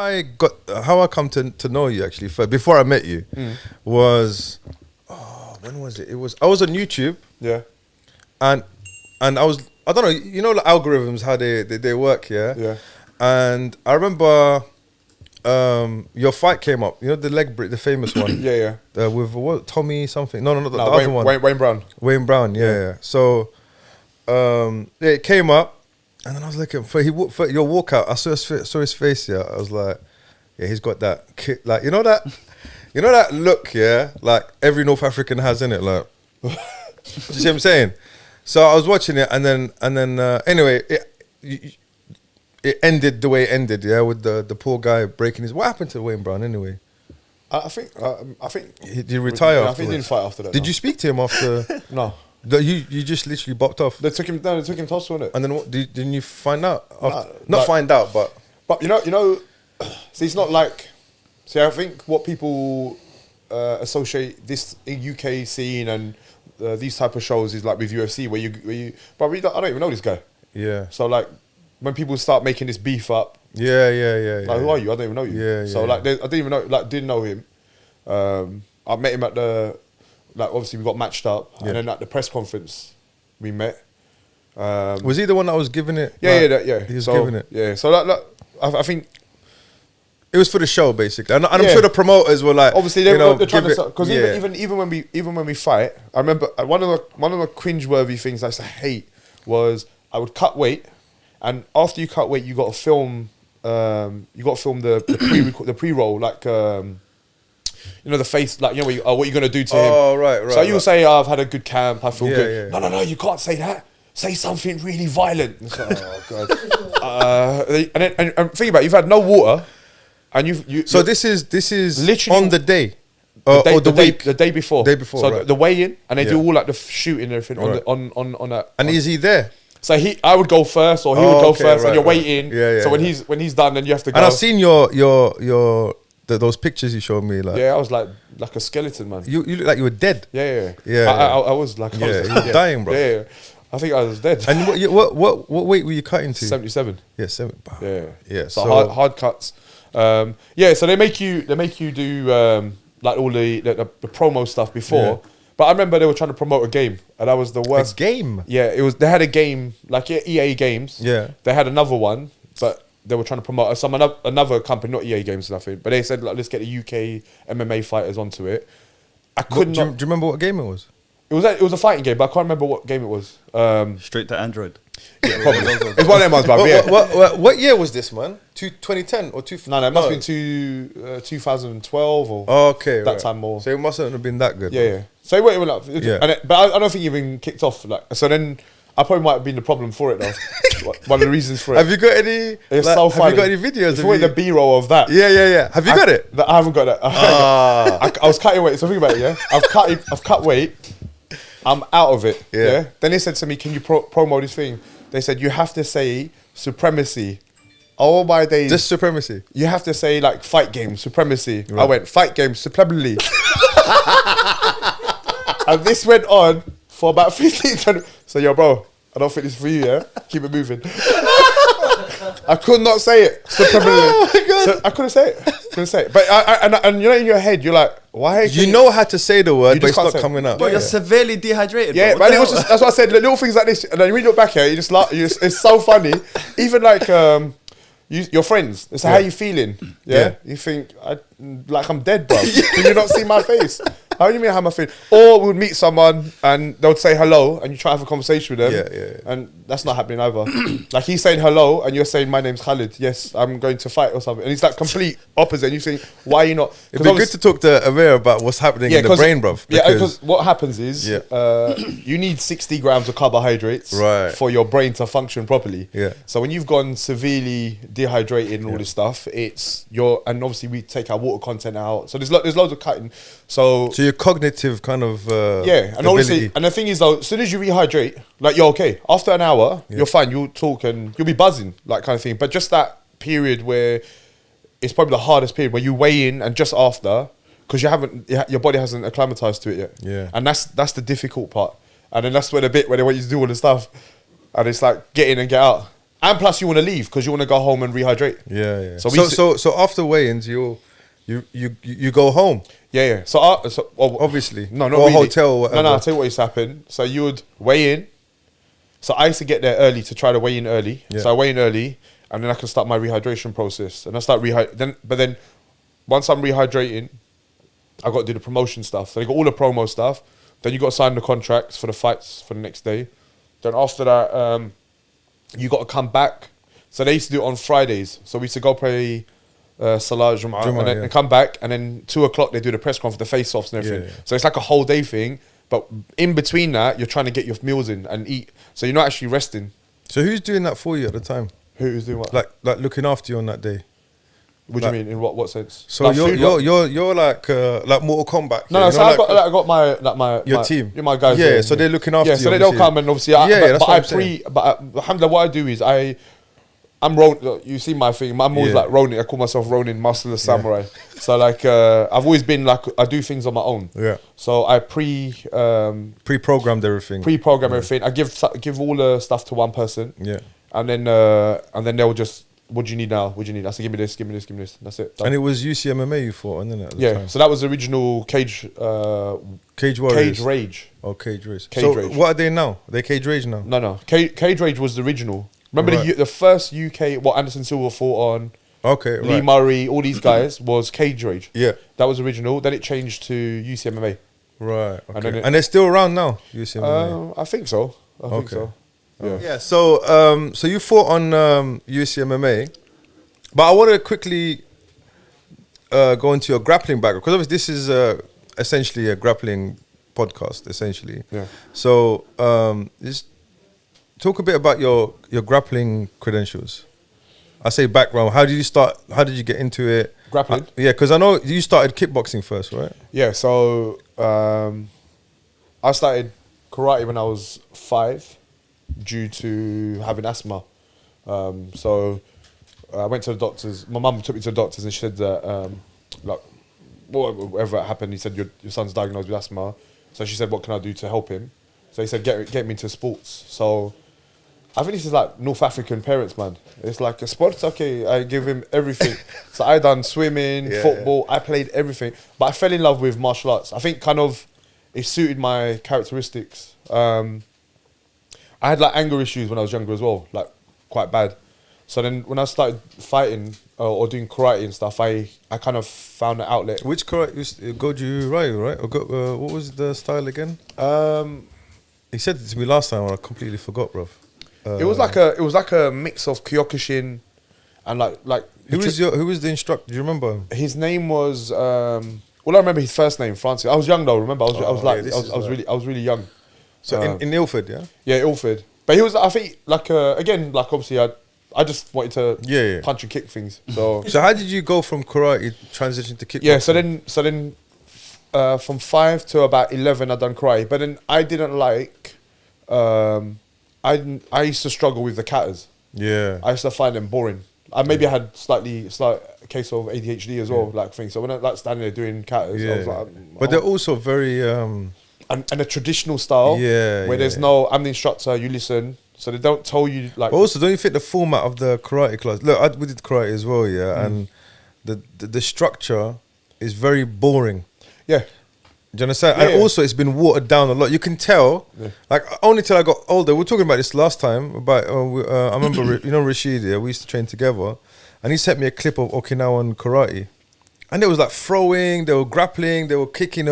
I come to know you actually before I met you was, when was it? I was on YouTube. Yeah. And I don't know, you know, the algorithms, how they work, yeah? Yeah. And I remember your fight came up, you know, the leg break, the famous one. Yeah. With what, Tommy something? No, the other one. Wayne Brown. Wayne Brown, yeah. So it came up, and then I was looking for your walkout. I saw his face, yeah. I was like, yeah, he's got that kick, like, you know that look, yeah, like every North African has in it, like. You see what I'm saying? So I was watching it, and then anyway, it ended the way it ended, yeah, with the poor guy breaking his. What happened to Wayne Brown anyway? I think Did he retire? I think he didn't fight after that. Did you speak to him after? No. You just literally bopped off. They took him down. They took him to hospital, innit? And then what? Didn't you find out? Nah, Find out, but you know. See, it's not like. See, I think what people associate this UK scene and these type of shows is like with UFC, where you. But I don't even know this guy. Yeah. So like, when people start making this beef up. Yeah. Like, who are you? I don't even know you. Yeah. So like, I didn't even know. Like, didn't know him. I met him at the. Like, obviously we got matched up, and then at the press conference, we met. Was he the one that was giving it? Yeah. He was giving it. Yeah. So I think it was for the show basically, and I'm sure the promoters were like, obviously they're trying to, because even when we fight, I remember one of the cringeworthy things I used to hate was I would cut weight, and after you cut weight, you got to film the pre-roll, like. You know, the face, like, you know, what you're going to do to him. Oh, right. So you'll say, I've had a good camp, I feel good. Yeah. No, you can't say that. Say something really violent. It's like, oh, God. And think about it, you've had no water, and you. So this is literally on the day? The day before. So right. the weigh-in, and they do all like the shooting and everything on that. And is he there? So I would go first, or he would go first, and you're waiting. Yeah. So when he's done, then you have to go. And I've seen your those pictures you showed me, like, yeah, I was like a skeleton, man. You look like you were dead. Yeah. I was like, you were dying, bro. Yeah. I think I was dead. And what weight were you cutting to? 77. Yeah, 7. Yeah. So hard cuts. So they make you do like all the promo stuff before. Yeah. But I remember they were trying to promote a game, and that was the worst. A game? Yeah, it was. They had a game like EA Games. Yeah. They had another one, but they were trying to promote another company, not EA Games or nothing. But they said, like, let's get the UK MMA fighters onto it. Do you remember what game it was? It was a fighting game, but I can't remember what game it was. Straight to Android. Yeah, probably. It's one of them ones, but what year was this, man? 2010 or 2000? No, it must have been 2012 or that time more. So it mustn't have been that good. Yeah. So it went up. But I don't think it even kicked off. Like, so then I probably might have been the problem for it, though. One of the reasons for it. Have you got any? It's so funny. Have you got any videos? It's the B-roll of that. Yeah. Have you got it? I haven't got that. I was cutting weight. So think about it. Yeah, I've cut weight. I'm out of it. Yeah. Then they said to me, "Can you promo this thing?" They said you have to say supremacy. Oh my days! Just supremacy. You have to say like fight game supremacy. Right. I went fight game supremacy. And this went on for about 15 minutes. So, yo, bro, I don't think this is for you, yeah? Keep it moving. I could not say it. Oh my God. So I couldn't say it. But and you know, in your head, you're like, why? You know how to say the word, but it's not coming out. But you're severely dehydrated. Yeah, bro. Man, it was just, that's what I said. Little things like this. And then when you look back here, you just laugh. It's so funny. Even like your friends. They say, how you feeling? Yeah. You think, like I'm dead, bro. Can you not see my face? How do you mean how am I feeling? Or we'd meet someone and they'll say hello and you try to have a conversation with them. Yeah. And that's not happening either. Like he's saying hello and you're saying, my name's Khalid. Yes, I'm going to fight or something. And it's like complete opposite. And you think, why are you not? It'd be good to talk to Amir about what's happening in the brain, bruv. Because what happens is you need 60 grams of carbohydrates for your brain to function properly. Yeah. So when you've gone severely dehydrated and all this stuff, and obviously we take our water content out. So there's loads of cutting. So your cognitive kind of and obviously, and the thing is though, as soon as you rehydrate, like you're okay. After an hour, you're fine. You'll talk and you'll be buzzing, like kind of thing. But just that period where it's probably the hardest period where you weigh in and just after, because your body hasn't acclimatized to it yet. Yeah, and that's the difficult part. And then that's where the bit where they want you to do all the stuff, and it's like get in and get out. And plus, you want to leave because you want to go home and rehydrate. Yeah. So So after weigh-ins, you go home. Yeah. Obviously. No, not or really. hotel or whatever. No, I'll tell you what used to happen. So you would weigh in. So I used to get there early to try to weigh in early. Yeah. So I weigh in early, and then I can start my rehydration process. And I start But then once I'm rehydrating, I got to do the promotion stuff. So you got all the promo stuff. Then you got to sign the contracts for the fights for the next day. Then after that, you got to come back. So they used to do it on Fridays. So we used to go play Salah Jum'ah and come back. And then 2 o'clock, they do the press conference, the face-offs and everything. Yeah. So it's like a whole day thing. But in between that, you're trying to get your meals in and eat. So you're not actually resting. So who's doing that for you at the time? Who's doing what? Like looking after you on that day? What do you mean? In what sense? So Like you're like Mortal Kombat. No, yeah, so I got my your team. Yeah, my guys. Yeah, so they're looking after you. Yeah, so they'll come and obviously. That's what I'm saying. Alhamdulillah, what I do is I'm rolling. You see my thing. I'm always like rolling. I call myself Ronin, Masterless Samurai. So like, I've always been like, I do things on my own. Yeah. So I pre-programmed everything. Pre-program everything. I give all the stuff to one person. Yeah. And then they'll just, what do you need now? What do you need? I said, give me this, give me this, give me this. That's it. Done. And it was UCMMA you fought, wasn't it? At the time? So that was the original Cage Warriors. Cage Rage. Oh, Cage Rage. Cage so Rage. what are they now? Are they Cage Rage now? No. Cage Rage was the original. Remember the first UK, what Anderson Silva fought on, Okay, Lee right. Murray, all these guys, was Cage Rage. Yeah. That was original. Then it changed to UCMMA. Right. Okay. And And they're still around now, UCMMA? I think so. I think so. Yeah. Yeah, so you fought on UCMMA, but I want to quickly go into your grappling background, because obviously this is essentially a grappling podcast, essentially. Yeah. So just talk a bit about your grappling credentials. I say background. How did you start? How did you get into it? Grappling? Yeah, because I know you started kickboxing first, right? Yeah, so I started karate when I was 5 due to having asthma. So I went to the doctors. My mum took me to the doctors and she said that, like, whatever happened, he said, your son's diagnosed with asthma. So she said, what can I do to help him? So he said, get me into sports. So I think this is like North African parents, man. It's like a sports, okay, I give him everything. So I done swimming, football, I played everything. But I fell in love with martial arts. I think kind of it suited my characteristics. I had like anger issues when I was younger as well, like quite bad. So then when I started fighting or doing karate and stuff, I kind of found an outlet. Which karate? Goju Ryu, right? Or what was the style again? He said it to me last time and I completely forgot, bruv. It was like a mix of Kyokushin and like who was the instructor? Do you remember? His name was I remember his first name, Francis. I was young though. Remember, I was really young. So in Ilford, yeah. Yeah, Ilford. But he was, I think, like again, like obviously I just wanted to punch and kick things. So so how did you go from karate transition to kickboxing? Yeah, so then from 5 to about 11 I done karate, but then I didn't like. I used to struggle with the katas. Yeah. I used to find them boring. I had slight case of ADHD as well, like things. So when I like standing there doing katas, I was like, but they're also very and a traditional style, where there's no, I'm the instructor, you listen. So they don't tell you like. But also, don't you think the format of the karate class? Look, we did karate as well, and the structure is very boring. Yeah. Do you understand? And also, it's been watered down a lot. You can tell, like, only till I got older. We were talking about this last time. About I remember, Rashid. Yeah, we used to train together, and he sent me a clip of Okinawan karate, and it was like throwing, they were grappling, they were kicking.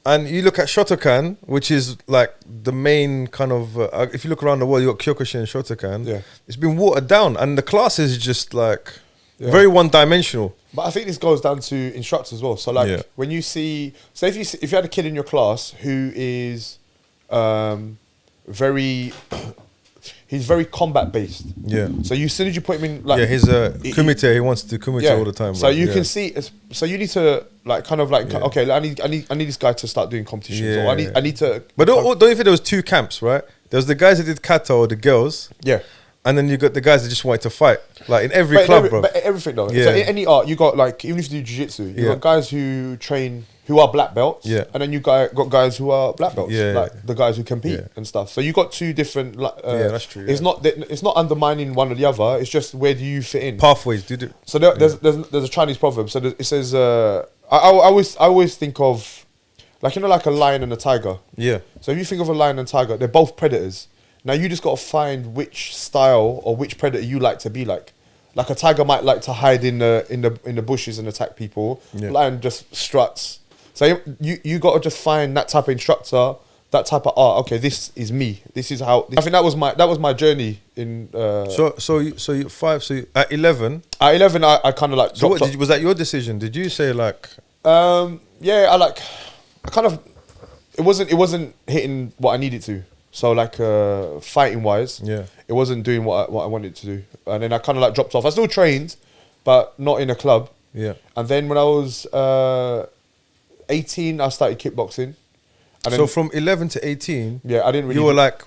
And you look at Shotokan, which is like the main kind of. If you look around the world, you got Kyokushin and Shotokan. Yeah, it's been watered down, and the class is just like very one-dimensional. But I think this goes down to instructors as well. So like when you see, so if you had a kid in your class who is he's very combat based. Yeah. So as soon as you put him in, like he's a kumite. He wants to do kumite all the time. So you can see. So you need to like kind of like okay. I need this guy to start doing competitions. Or I need to. But don't you think there was two camps, right? There was the guys that did kata or the girls. Yeah. And then you got the guys that just wanted to fight, like in every club, bro. But everything though. So in any art, you got like even if you do jiu-jitsu, you got guys who train who are black belts, Yeah. and then you got guys who are black belts, Yeah, like yeah. the guys who compete Yeah. and stuff. So you got two different. That's true, It's not undermining one or the other. It's just where do you fit in? Pathways, dude. So there's a Chinese proverb. So it says, I always think of, like, you know, like a lion and a tiger. Yeah. So if you think of a lion and tiger, they're both predators. Now you just got to find which style or which predator you like to be like. Like a tiger might like to hide in the bushes and attack people. Yeah. Lion just struts. So you got to just find that type of instructor, that type of art. Okay, this is me. This is how. I think that was my journey in. So you 5. So at 11. At 11, I kind of like. So dropped off. was that your decision? Did you say like? Yeah, I kind of. It wasn't hitting what I needed to. So like fighting wise, Yeah. it wasn't doing what I wanted to do, and then I kind of like dropped off. I still trained, but not in a club. Yeah. And then when I was 18, I started kickboxing. And So then, from 11 to 18, yeah, I didn't really. you were like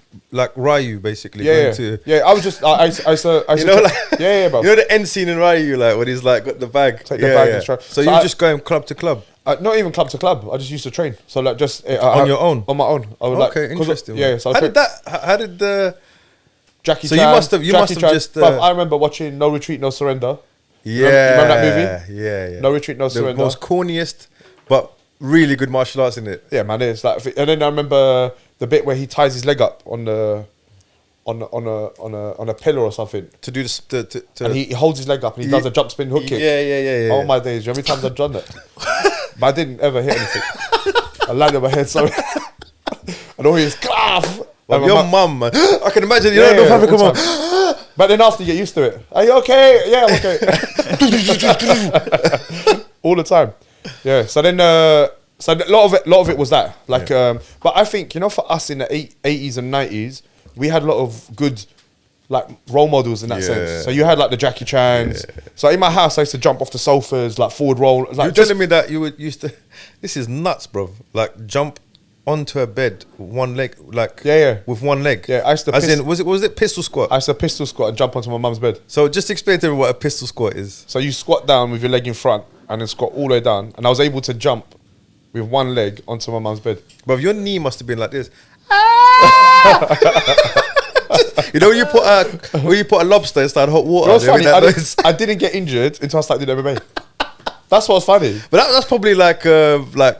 Ryu basically. yeah, going yeah, to, yeah. I was just I you know, like yeah, bro. you know the end scene in Ryu, like when he's like got the bag, Take the bag and try. So So you were I- just going club to club. Not even club to club. I just used to train. So like just On your own? On my own. I was Okay, like, interesting. Yeah. So I how was did that? How did the? Jackie So you Chan, must have Jackie Chan. just, Bruv, I remember watching No Retreat, No Surrender. Yeah, remember that movie? Yeah. No Retreat, No The Surrender. most corniest, but really good martial arts in it. Yeah, man, it's like, and then I remember the bit where he ties his leg up on a pillar or something, To do this, to and he holds his leg up and he does a jump spin hook kick. Yeah. Oh my days! How many times I've done that? But I didn't ever hit anything. I landed on my head, so and all his claff. Well, your mum, man. I can imagine. You Yeah, don't know yeah, how to come all on. time. But then after you get used to it, are you okay? Yeah, I'm okay. All the time. Yeah. So then, so a lot of it was that. Like, but I think, you know, for us in the 80s and 90s, we had a lot of good, like, role models in that Yeah. sense. So you had like the Jackie Chans. So in my house, I used to jump off the sofas, like forward roll. Like, You're just, telling me that you would used to. This is nuts, bro. Like jump onto a bed, one leg, like Yeah. with one leg. Yeah, I used to As piss- in, was it pistol squat? I used to pistol squat and jump onto my mum's bed. So just explain to me what a pistol squat is. So you squat down with your leg in front and then squat all the way down. And I was able to jump with one leg onto my mum's bed. But your knee must have been like this. You know when you put a lobster inside hot water. You know what's they make funny? that noise? I didn't get injured until I started doing MMA. That's what's funny. But that's probably like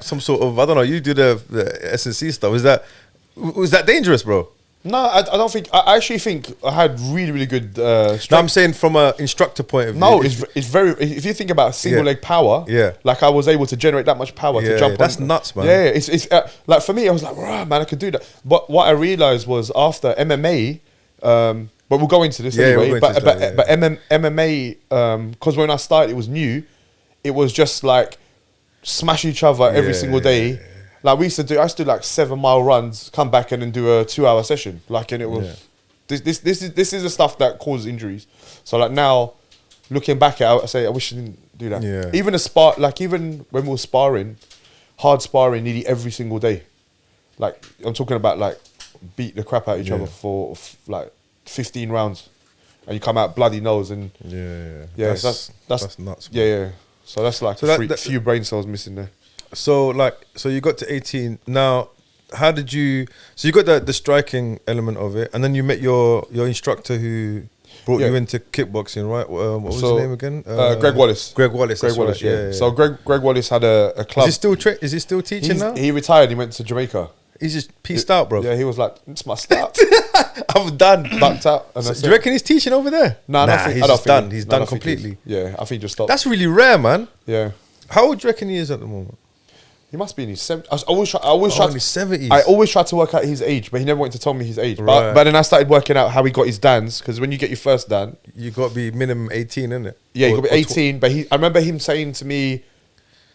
some sort of, I don't know. You do the S&C stuff. Was that dangerous, bro? No, I don't think. I actually think I had really, really good strength. No, I'm saying from an instructor point of view. No, it's very. If you think about single Yeah. leg power, Yeah. like I was able to generate that much power Yeah, to jump. that's on. nuts, man. Yeah, it's like for me, I was like, "Rah, man, I could do that." But what I realized was after MMA, but we'll go into this Yeah, anyway. we'll go into But this later, MMA, because when I started, it was new. It was just like smash each other every Yeah, single day. Like I used to do like 7 mile runs, come back and then do a 2-hour session. Like, and it was this is the stuff that causes injuries. So like now, looking back at it, I say I wish I didn't do that. Yeah. Even even when we were sparring, hard sparring nearly every single day. Like I'm talking about like beat the crap out of each other for like 15 rounds, and you come out bloody nose and Yeah. that's nuts. yeah. So that's like So a that- few brain cells missing there. So you got to 18. Now, how did you? So you got the striking element of it, and then you met your instructor who brought Yeah. you into kickboxing, right? What was So, his name again? Greg Wallace. Greg Wallace. Greg that's Wallace, right. yeah. So Greg Wallace had a club. Is he still teaching now? He retired. He went to Jamaica. He's just pieced out, bro. Yeah, he was like, it's my start. I'm done. Backed out. And So that's do you it. reckon he's teaching over there? No, Nah, he's just done. He's done completely. Yeah, I think he just stopped. That's really rare, man. Yeah. How old do you reckon he is at the moment? He must be in his 70s. I always try in his 70s. I always tried to work out his age, but he never wanted to tell me his age. Right. But then I started working out how he got his dans, because when you get your first dan, You got to be minimum 18, innit? yeah, you Or- got to or be 18. But I remember him saying to me,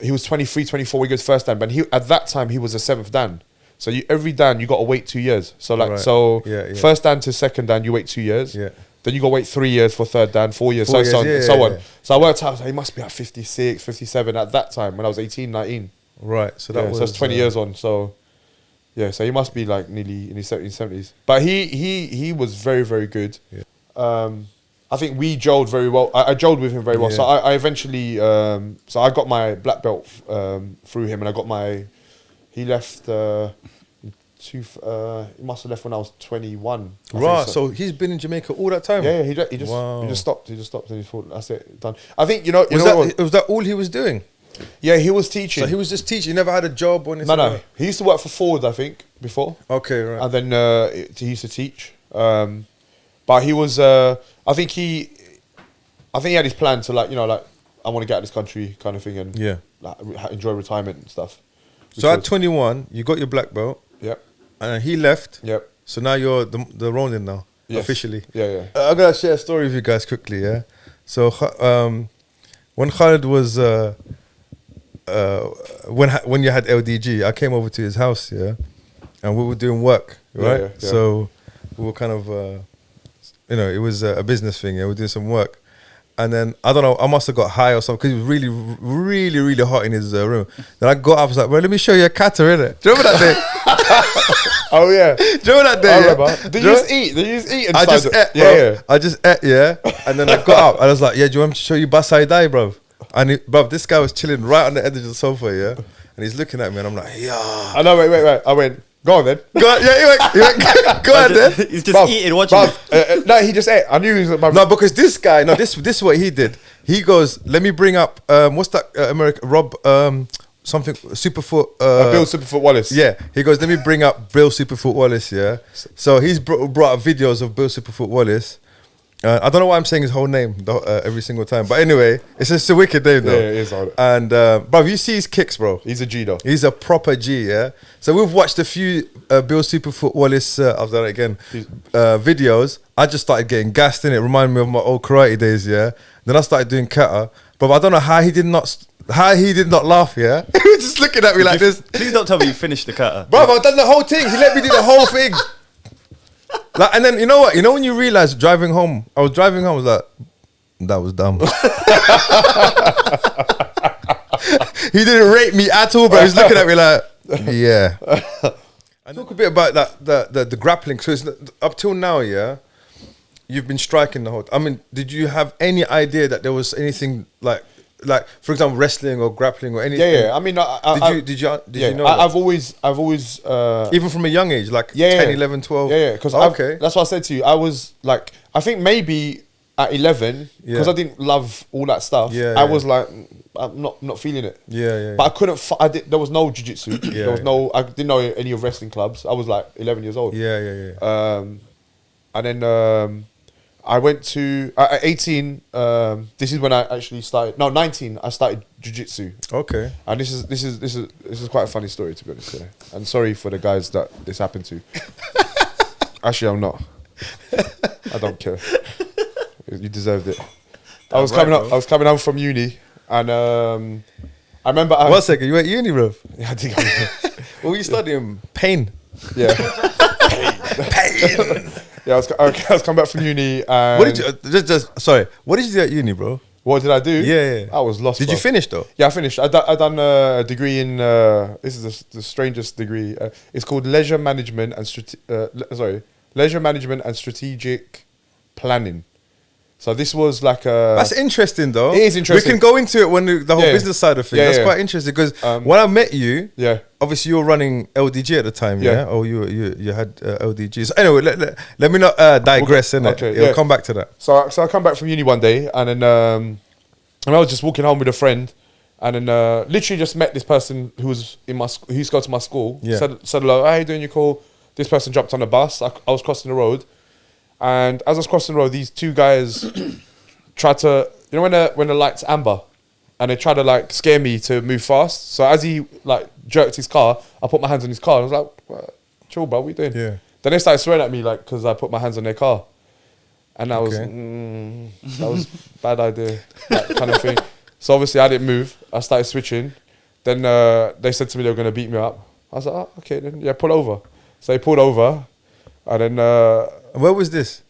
he was 23, 24 when he got his first dan, but at that time he was a 7th dan. So every dan you got to wait 2 years. So Right. Yeah. first dan to second dan you wait 2 years. Yeah. Then you got to wait 3 years for third dan, 4 years, 4 so on, years, and yeah, so yeah, on. yeah. So I worked out, I was like, he must be at 56, 57 at that time when I was 18, 19. Right. So Yeah, that was so that's 20 years on. So yeah, so he must be like nearly in his 70s. But he was very, very good. Yeah. I think we gelled very well. I gelled with him very well. Yeah. So I eventually, so I got my black belt through him, and I got my. He left. He must have left when I was 21. I Right. think So he's been in Jamaica all that time. Yeah, he just stopped. He just stopped, and he thought that's it, done. I think Was that all he was doing? Yeah, he was teaching. So he was just teaching. He never had a job or anything. No. He used to work for Ford, I think, before. Okay, right. And then he used to teach. But he was. I think he had his plan to like I want to get out of this country kind of thing and like, enjoy retirement and stuff. So at 21, you got your black belt. Yep. And he left. Yep. So now you're the Ronin now, Yes. officially. Yeah. I'm gonna share a story with you guys quickly. Yeah. So when Khalid was when you had LDG, I came over to his house. Yeah, and we were doing work. Right. Yeah. So we were kind of it was a business thing. Yeah, we were doing some work. And then, I don't know, I must have got high or something, because it was really, really, really hot in his room. Then I got up, I was like, well, let me show you a kata, innit? Do you remember that day? Oh, yeah. Do you remember that day? I yeah? remember. Did you just eat? Did you just eat? I just ate, bro. Yeah. I just ate, yeah. And then I got up, and I was like, yeah, do you want me to show you Basai Dai, bro? And bro, this guy was chilling right on the edge of the sofa, yeah? And he's looking at me, and I'm like, yeah. I know, wait. I went, go on then. Go on, yeah, he went, go on then. He's just eating, watching. No, he just ate. I knew he was. No, because this guy, this is what he did. He goes, let me bring up, what's that American, Rob, something, Superfoot. Bill Superfoot Wallace. Yeah, he goes, let me bring up Bill Superfoot Wallace, yeah. So he's brought up videos of Bill Superfoot Wallace. I don't know why I'm saying his whole name every single time. But anyway, it's just a wicked name though. Yeah, it is. And, bro, you see his kicks, bro. He's a G though. He's a proper G, yeah. So we've watched a few Bill Superfoot Wallace, I've done it again, videos. I just started getting gassed in it. Reminded me of my old karate days, yeah. Then I started doing kata. But I don't know how he did not laugh, yeah. He was just looking at me like this. Please don't tell me you finished the kata. Bro, I've done the whole thing. He let me do the whole thing. Like, and then you know what? You know when you realize driving home, I was like, that was dumb. He didn't rate me at all, but he's looking at me like, yeah. I talk a bit about that the grappling. So it's up till now, yeah. You've been striking the whole. I mean, did you have any idea that there was anything like, for example, wrestling or grappling or anything? Yeah. I mean, did you know? I've always even from a young age, like 10, 11, 12. Yeah. Because that's what I said to you. I was like, I think maybe at 11, because I didn't love all that stuff. I was like, I'm not feeling it. Yeah. But I couldn't. There was no jiu-jitsu. There was no. I didn't know any of wrestling clubs. I was like 11 years old. Yeah. And then I went to at 18. This is when I actually started. No, 19. I started jiu-jitsu. Okay. And this is quite a funny story, to be honest. Yeah. And sorry for the guys that this happened to. Actually, I'm not. I don't care. You deserved it. I was coming home from uni, and I remember. 1 second, you at uni, bro? Yeah, I think I was. What were you studying? Pain. Yeah. Pain. Yeah, I was coming back from uni. And What did you? Just sorry. What did you do at uni, bro? What did I do? Yeah. I was lost. Did you finish though? Yeah, I finished. I done a degree in. This is the strangest degree. It's called leisure management and leisure management and strategic planning. So this was like a. That's interesting, though. It is interesting. We can go into it when the whole business side of things. That's quite interesting because when I met you, obviously you were running LDG at the time, or you had LDG. So anyway, let me not digress. Okay, It'll come back to that. So I come back from uni one day, and then and I was just walking home with a friend, and then literally just met this person who was in my who used to go to my school. Said hello, how you doing? You cool? This person jumped on the bus. I was crossing the road. And as I was crossing the road, these two guys tried to, you know, when the light's amber, and they tried to like scare me to move fast. So as he like jerked his car, I put my hands on his car. And I was like, "Chill, bro, what are you doing?" Yeah. Then they started swearing at me like because I put my hands on their car, and that was a bad idea, that kind of thing. So obviously I didn't move. I started switching. Then they said to me they were going to beat me up. I was like, "Oh, okay, then pull over." So they pulled over, and then. Where was this?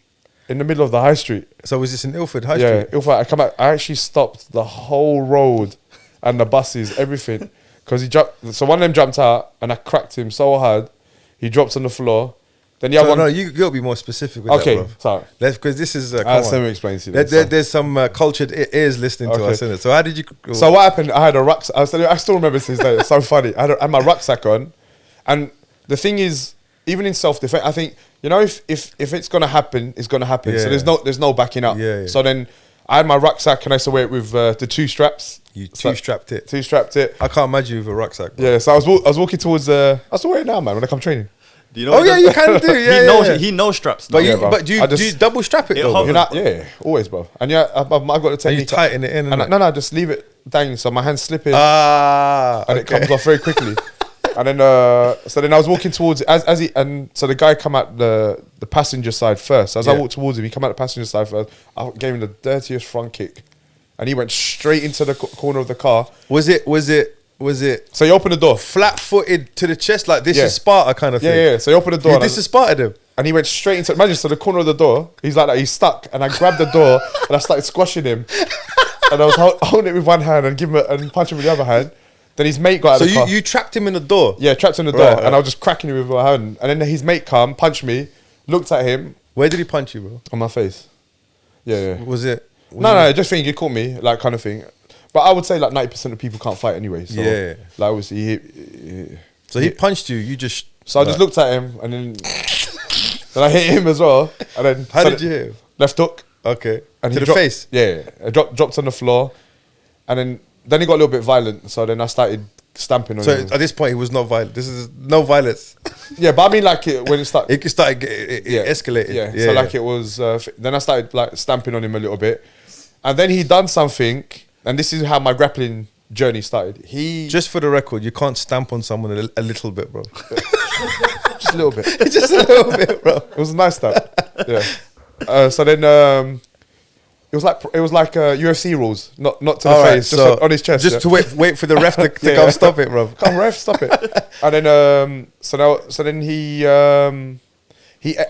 In the middle of the high street. So was this in Ilford High Street? Yeah, Ilford. I come back. I actually stopped the whole road and the buses, everything, because he jumped. So one of them jumped out, and I cracked him so hard, he dropped on the floor. Then the other one. No, you got to be more specific with Okay, that, bro. sorry. Because this is. Come Let on. me explain to you. There's some cultured ears listening to us, innit? So how did you? So what happened? I had a rucksack. I still remember this day. It's so funny. I had my rucksack on, and the thing is, even in self-defense, I think if it's gonna happen, it's gonna happen. Yeah. So there's no backing up. Yeah. So then I had my rucksack, and I used to wear it with the 2 straps. You two-strapped it. 2-strapped it. I can't imagine you with a rucksack, bro. Yeah. So I was walking towards. I still wear it now, man. When I come training. Do you know? Oh yeah, you can do. Yeah, He knows straps. But now. do you double strap it though? hovers. Bro? Always, bro. And I've got the And you technique. tighten it in. And no, just leave it dangling so my hands slip in. And It comes off very quickly. And then so then I was walking towards it so the guy come out the passenger side first. As I walked towards him, he come out the passenger side first. I gave him the dirtiest front kick, and he went straight into the corner of the car. Was it? So he opened the door, Flat-footed to the chest, like this is Sparta kind of thing. Yeah. So he opened the door. This is Sparta him. And he went straight into, imagine, so the corner of the door, he's like that, he's stuck. And I grabbed the door and I started squashing him. And I was holding it with one hand and punching him with the other hand. Then his mate got out of the car. So you trapped him in the door? Yeah, trapped in the door. Right. And I was just cracking him with my hand. And then his mate come, punched me, looked at him. Where did he punch you, bro? On my face. Yeah. Was it? No, I just think he caught me, like kind of thing. But I would say like 90% of people can't fight anyway. So, Yeah. Like obviously So he punched you, you just... So I just looked at him and then I hit him as well. And then How did you hit him? Left hook. Okay. And to he the face? Yeah. I dropped on the floor. And then he got a little bit violent. So then I started stamping on So him. at this point, he was not violent. This is no violence. Yeah, but I mean like when it started. It escalated. Yeah. So like it was... then I started like stamping on him a little bit. And then he done something... And this is how my grappling journey started. Just for the record, you can't stamp on someone a little bit, bro. Just a little bit. Just a little bit, bro. It was a nice stamp. Yeah. So then it was like UFC rules, not to the All right, face, just on his chest. Just to wait for the ref to come stop it, bro. Come ref, stop it. And then so then he I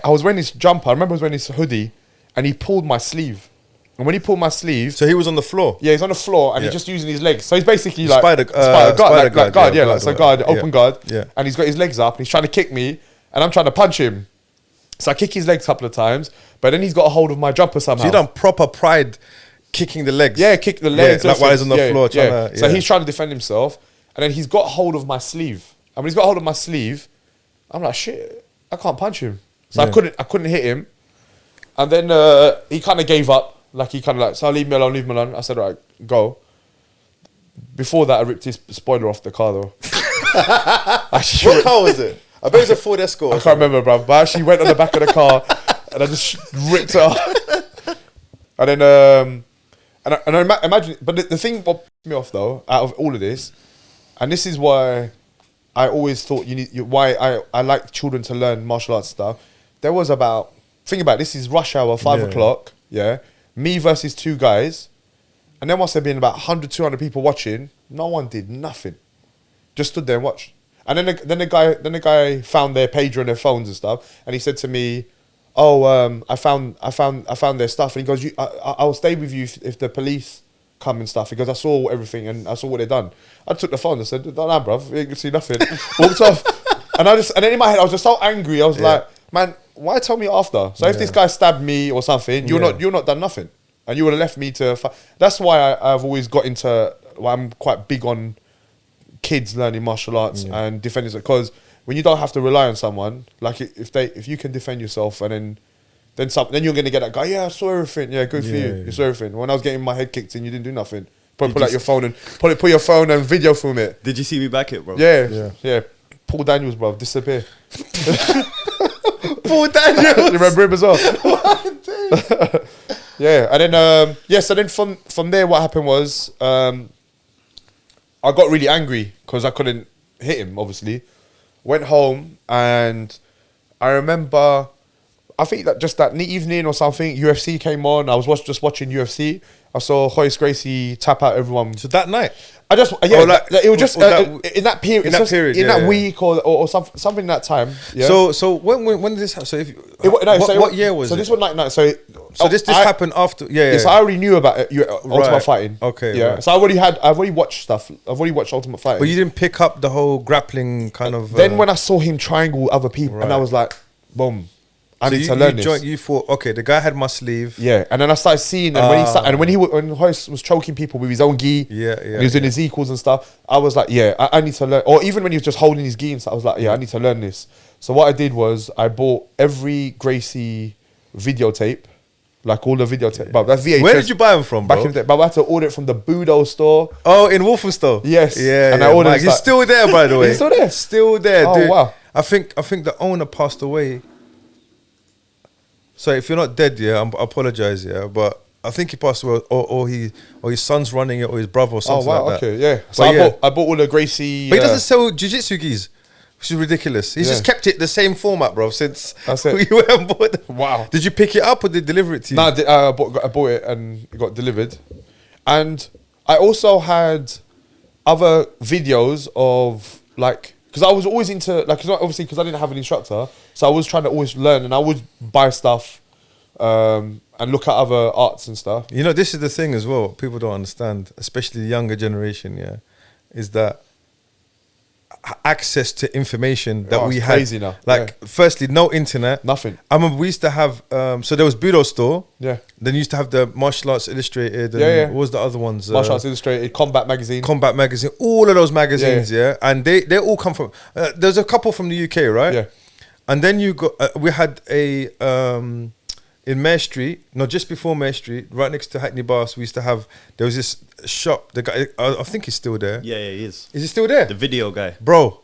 was wearing this jumper. I remember I was wearing this hoodie, and he pulled my sleeve. And when he pulled my sleeve, So he was on the floor. yeah, he's on the floor and he's just using his legs. So he's basically like Spider guard, like guard, yeah, like so guard, yeah. open guard. Yeah. And he's got his legs up and he's trying to kick me, and I'm trying to punch him. So I kick his legs a couple of times, but then he's got a hold of my jumper somehow. So you done proper pride kicking the legs. Yeah, kick the legs. Yeah, like while he's on the floor trying to... So he's trying to defend himself, and then he's got hold of my sleeve. And when he's got hold of my sleeve, I'm like, shit, I can't punch him. So I couldn't hit him. And then he kind of gave up. Like he kind of like, so leave me alone. I said, all right, go. Before that, I ripped his spoiler off the car though. What car was it? I bet it was a Ford Escort. I can't remember, bro. But I actually went on the back of the car and I just ripped it off. And then, imagine, but the thing what pissed me off though, out of all of this, and this is why I always thought why I like children to learn martial arts stuff. There was about, think about it, this is rush hour, 5 o'clock, me versus 2 guys, and there must have been about 100, 200 people watching. No one did nothing. Just stood there and watched. And then the guy found their pager and their phones and stuff, and he said to me, "Oh, I found their stuff." And he goes, "I'll stay with you if the police come and stuff." He goes, "I saw everything and I saw what they done." I took the phone and said, "Nah, bruv, you can see nothing." Walked off, and then in my head I was just so angry. I was like, "Man, why tell me after?" So if this guy stabbed me or something, you're not done nothing, and you would have left me to. That's why I've always got into. Why I'm quite big on kids learning martial arts and defending, because when you don't have to rely on someone, like if you can defend yourself, and then you're gonna get that guy. Yeah, I saw everything. Yeah, good for you. You saw everything. When I was getting my head kicked in, you didn't do nothing. Pull out your phone and pull your phone and video film it. Did you see me back it, bro? Yeah. Paul Daniels, bro, disappear. Paul Daniels. You remember him as well? Yeah, and then so then from there, what happened was I got really angry because I couldn't hit him. Obviously, went home and I remember, I think that just that evening or something, UFC came on. I was just watching UFC. I saw Horace Gracie tap out everyone. So that night, I just it was just in that period, in that week or something that time. Yeah. So when did this happen? So what year was it? So this was night. So this happened after. Yeah. So I already knew about Ultimate Fighting. Okay. Yeah. Right. So I've already watched stuff. I've already watched Ultimate Fighting. But you didn't pick up the whole grappling kind of. Then when I saw him triangle other people, and I was like, boom. I So need to learn this. you thought, okay, the guy had my sleeve. Yeah, and then I started seeing, and when Hoist was choking people with his own gi, and he was doing his equals and stuff, I was like, yeah, I need to learn. Or even when he was just holding his gi and stuff, I was like, yeah, I need to learn this. So what I did was I bought every Gracie videotape, like all the videotape. But that's VHS. Where did you buy them from, bro? Back in the day, but I had to order it from the Budo store. Oh, in Walthamstow. Yes. Yeah, and I ordered. Mike, He's still there, by the way. He's still there. Still there. Oh, dude. wow. I think the owner passed away. So if you're not dead, I apologize, but I think he passed away, or his son's running it, or his brother, or something like that. Okay, yeah. So I bought all the Gracie. But he doesn't sell jiu-jitsu gis, which is ridiculous. He's just kept it the same format, bro, since That's it. we went on board. Wow. Did you pick it up or did they deliver it to you? No, I bought it and it got delivered. And I also had other videos of like, because I was always into, like, obviously because I didn't have an instructor, so I was trying to always learn, and I would buy stuff and look at other arts and stuff. You know, this is the thing as well, people don't understand, especially the younger generation, is that access to information that we had. Crazy now. Like, firstly, no internet. Nothing. I remember we used to have, so there was Budo Store. Yeah. Then you used to have the Martial Arts Illustrated. And what was the other ones? Martial Arts Illustrated, Combat Magazine. Combat Magazine. All of those magazines, And they all come from, there's a couple from the UK, right? Yeah. And then you got, we had a, in Mare Street, no, just before Mare Street, right next to Hackney Bars, we used to have, there was this shop, the guy, I think he's still there. Yeah, he is. Is he still there? The video guy. Bro,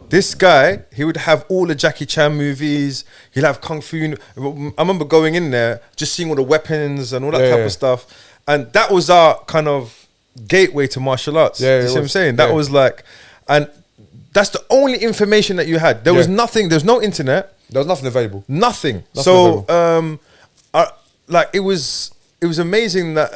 this guy, he would have all the Jackie Chan movies, he'll have Kung Fu. I remember going in there, just seeing all the weapons and all that type of stuff. And that was our kind of gateway to martial arts. Yeah, you see what I'm saying? That was like, and that's the only information that you had. There was nothing, there's no internet. There was nothing available. Nothing. So, like it was amazing that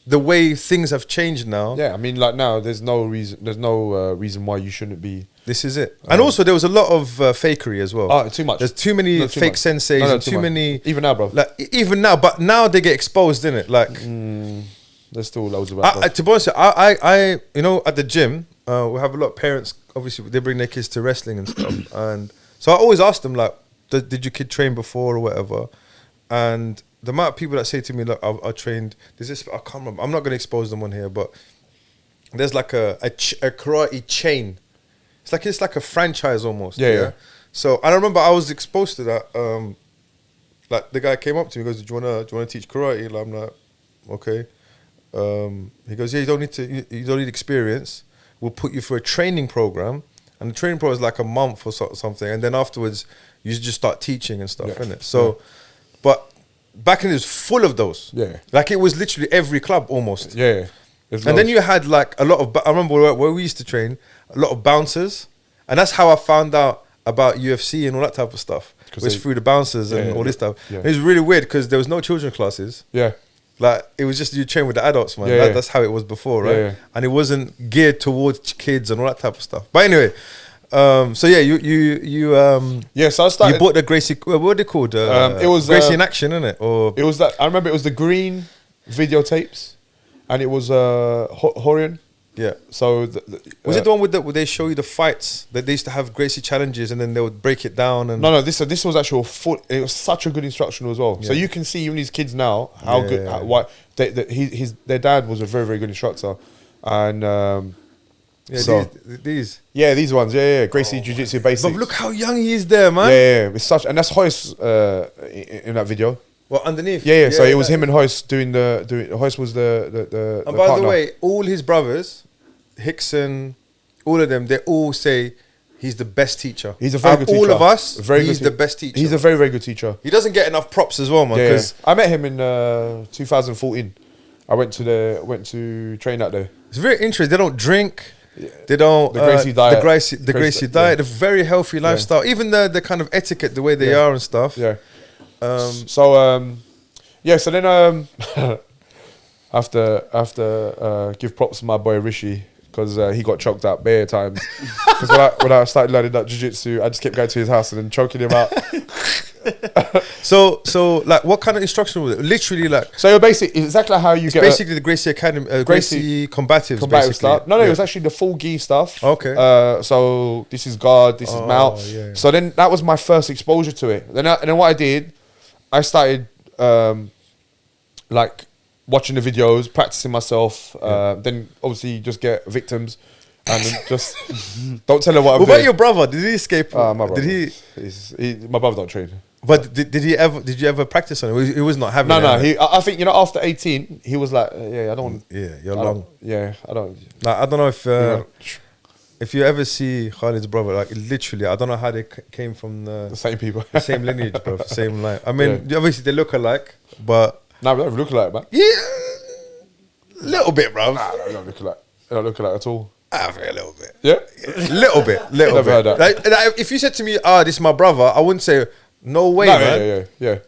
the way things have changed now. Yeah, I mean, like now, there's no reason why you shouldn't be. This is it. And also, there was a lot of fakery as well. Oh, too much. There's too many fake senseis and too many. Even now, bro. Like even now, but now they get exposed, innit? Like there's still loads of that. to be honest, I you know, at the gym, we have a lot of parents. Obviously, they bring their kids to wrestling and stuff, and so I always ask them like, "Did your kid train before or whatever?" And the amount of people that say to me, "Look, I trained." There's this. I can't remember. I'm not going to expose them on here, but there's like a karate chain. It's like a franchise almost. Yeah. So I remember I was exposed to that. Like the guy came up to me, goes, "Do you wanna teach karate?" Like, I'm like, "Okay." He goes, "Yeah, you don't need experience. We'll put you through a training program, and the training program is like a month or something, and then afterwards you just start teaching and stuff, innit?" So, but back in it was full of those. Yeah. Like it was literally every club almost. Yeah. And then you had like a lot of, I remember where we used to train, a lot of bouncers. And that's how I found out about UFC and all that type of stuff. It was through the bouncers and all this stuff. Yeah. It was really weird because there was no children's classes. Yeah. Like it was just you train with the adults, man. That's how it was before, right? Yeah. And it wasn't geared towards kids and all that type of stuff. But anyway, so yeah, so I started. You bought the Gracie. What are they called? It was Gracie in Action, isn't it? Or it was that. I remember it was the green videotapes, and it was Horion. Yeah. So was it the one with where they show you the fights that they used to have Gracie challenges and then they would break it down? And no, this was actual full. It was such a good instruction as well. Yeah. So you can see even these kids now how good. Why their dad was a very, very good instructor, and. These ones, Gracie Jiu-Jitsu Basics. But look how young he is there, man. It's such, and that's Hoist in that video. Well, underneath. So it was him and Hoist doing Hoist was the and by partner. The way, all his brothers, Hickson, all of them, they all say he's the best teacher. He's a very good teacher. All of us, he's the best teacher. He's a very, very good teacher. He doesn't get enough props as well, man. Because I met him in 2014. I went to train out there. It's very interesting. They don't drink. They don't the Gracie diet. The Gracie diet, a very healthy lifestyle. Even the kind of etiquette, the way they are and stuff. Yeah. So then after give props to my boy Rishi because he got choked out bare times. Because when I started learning that jiu-jitsu, I just kept going to his house and then choking him out. So like, what kind of instruction was it? Literally, like, So you're basically exactly how you get basically the Gracie Academy, Gracie Combatives, combative basically. stuff. No, it was actually the full gi stuff. Okay. So this is guard, this is mount. yeah. So then that was my first exposure to it. And then what I did, I started like watching the videos, practicing myself. Then obviously just get victims. And then just don't tell her what I'm What doing. about your brother? Did he escape? My brother. Did he? My brother don't train. But did he ever? Did you ever practice on it? He was not having. No. it. I think after 18, he was like, I don't. Yeah, you're I long. don't- Yeah, I don't. Like, I don't know Yeah. if you ever see Khalid's brother, like literally, I don't know how they came from The the same people. same lineage, bro, same line. I mean, obviously they look alike, but No, we don't look alike, man. yeah, little bit, bro. Nah, we don't look alike. They don't look alike at all. I think a little bit. Yeah. Little bit. Never heard that. Like, if you said to me, this is my brother, I wouldn't say, no way, No, man. yeah.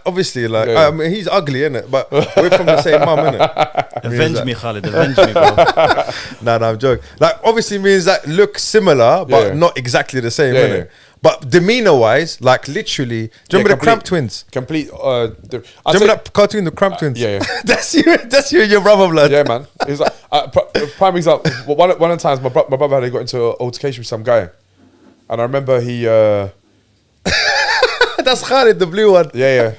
Obviously, like, Yeah. I mean, he's ugly, innit? But we're from the same mum, innit? Avenge me, Khalid. Avenge me, bro. Nah, I'm joking. Like, obviously means that look similar, but Yeah. not exactly the same, Yeah, innit? yeah. But demeanor-wise, like, literally, do you remember the Cramp Twins? Complete. Do you remember that cartoon, the Cramp Twins? Yeah. That's you and your brother, blood. Yeah, man. It was like prime example. One of the times my brother had got into an altercation with some guy, and I remember he. That's Khalid, the blue one. Yeah.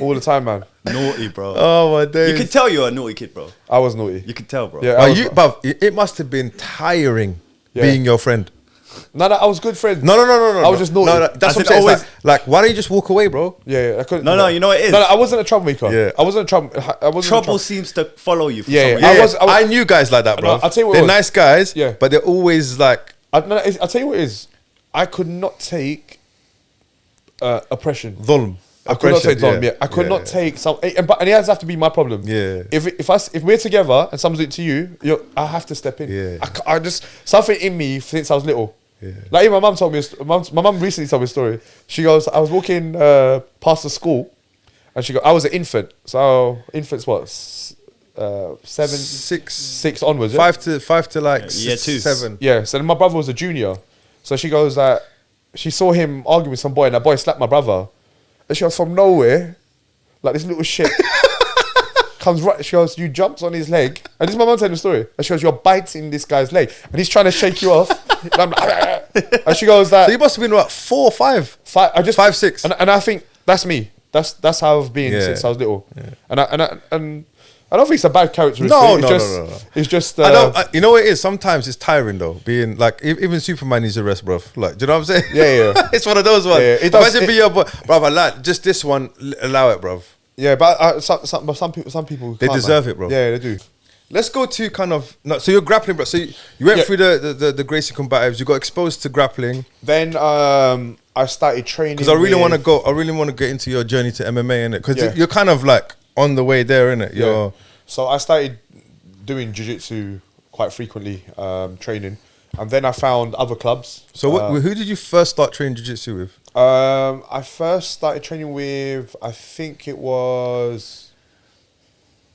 All the time, man. Naughty, bro. Oh, my days. You can tell you're a naughty kid, bro. I was naughty. You can tell, bro. Yeah. Oh, bruv, it must have been tiring being your friend. No, I was good friends. No. I was just naughty. No, that's I what I'm said saying. always- Like, why don't you just walk away, bro? Yeah, I couldn't. No, you know what it is? No, I wasn't a troublemaker. Yeah. I wasn't a trouble. I wasn't Trouble seems to follow you. For Yeah, some yeah. reason. Yeah, I I knew guys like that, bro. No, I'll tell you what it they're was. nice guys, Yeah. but they're always like, I'll tell you what it is. I could not take oppression. dhulm. I could not take Oppression, Dom. Yeah, I could not take some, and it has to be my problem. Yeah. If we're together and someone's doing it to you, I have to step in. Yeah. I just something in me since I was little. Yeah. Like even my mum told me. My mum recently told me a story. She goes, I was walking past the school, and she goes, I was an infant. So infants what? 7, 6 onwards. Yeah? Five to like year 2. 7. Yeah. So then my brother was a junior. So she goes that she saw him arguing with some boy, and that boy slapped my brother. And she goes, from nowhere, like this little shit comes right. She goes, you jumped on his leg. And this is my mum telling the story. And she goes, you're biting this guy's leg. And he's trying to shake you off. And I'm like, and she goes that. So you must have been what, 4 or 5? 5, 6. And I think that's me. That's how I've been Yeah. since I was little. Yeah. And I don't think it's a bad characteristic. No. It's just. I don't. You know what it is? Sometimes it's tiring though. Being like, even Superman needs a rest, bro. Like, do you know what I'm saying? Yeah. It's one of those ones. Yeah, it does- Imagine being your boy, bro. Like, just this one, allow it, bro. Yeah, but some people They can't, deserve man. it, bro. Yeah, they do. Let's go to kind of. No, so you're grappling, bro. So you went Yeah. through the Gracie Combatives. You got exposed to grappling. Then I started training Because I really want to with- go. I really want to get into your journey to MMA, innit? Because Yeah. you're kind of like on the way there, innit? You're So I started doing jiu-jitsu quite frequently, training, and then I found other clubs. So who did you first start training jiu-jitsu with? I first started training with, I think it was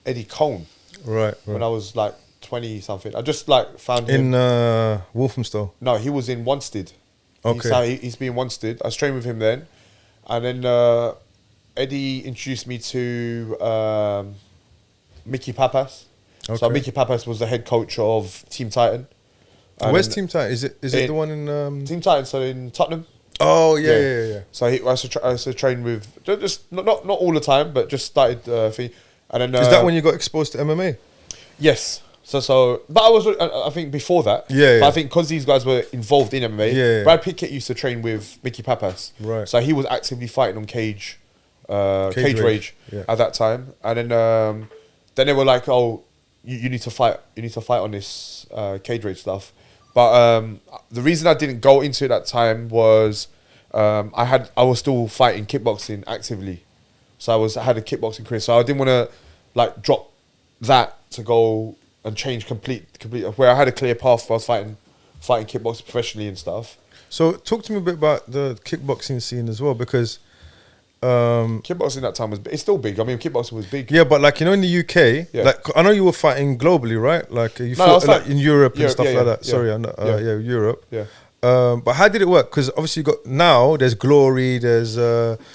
Eddie Cohn Right. when I was like 20 something. I just like found In him. Walthamstow. No, he was in Wanstead. Okay. He's been in Wanstead. I was training with him then, and then Eddie introduced me to Mickey Papas. So Okay. Mickey Papas was the head coach of Team Titan. And Where's then Team Titan? Is it the one in? Team Titan? So in Tottenham. Oh yeah. So I used to train with just not all the time, but just started thing. And then Is that when you got exposed to MMA? Yes. So but I think before that. Yeah. But I think because these guys were involved in MMA. Yeah. Brad Pickett used to train with Mickey Papas. Right. So he was actively fighting on Cage Rage Yeah. at that time, and then they were like, "Oh, you need to fight. You need to fight on this Cage Rage stuff." But the reason I didn't go into it that time was I was still fighting kickboxing actively, so I had a kickboxing career. So I didn't want to like drop that to go and change complete. Where I had a clear path, where I was fighting kickboxing professionally and stuff. So talk to me a bit about the kickboxing scene as well, because Kickboxing that time it's still big. I mean, kickboxing was big. yeah, but like, you know, in the UK, Yeah. like I know you were fighting globally, right? Like you No, I was fought like, fighting- in Europe and Europe, stuff yeah, like yeah, that. Sorry, I know, yeah. Europe. Yeah. But how did it work? Because obviously you got now. There's Glory. There's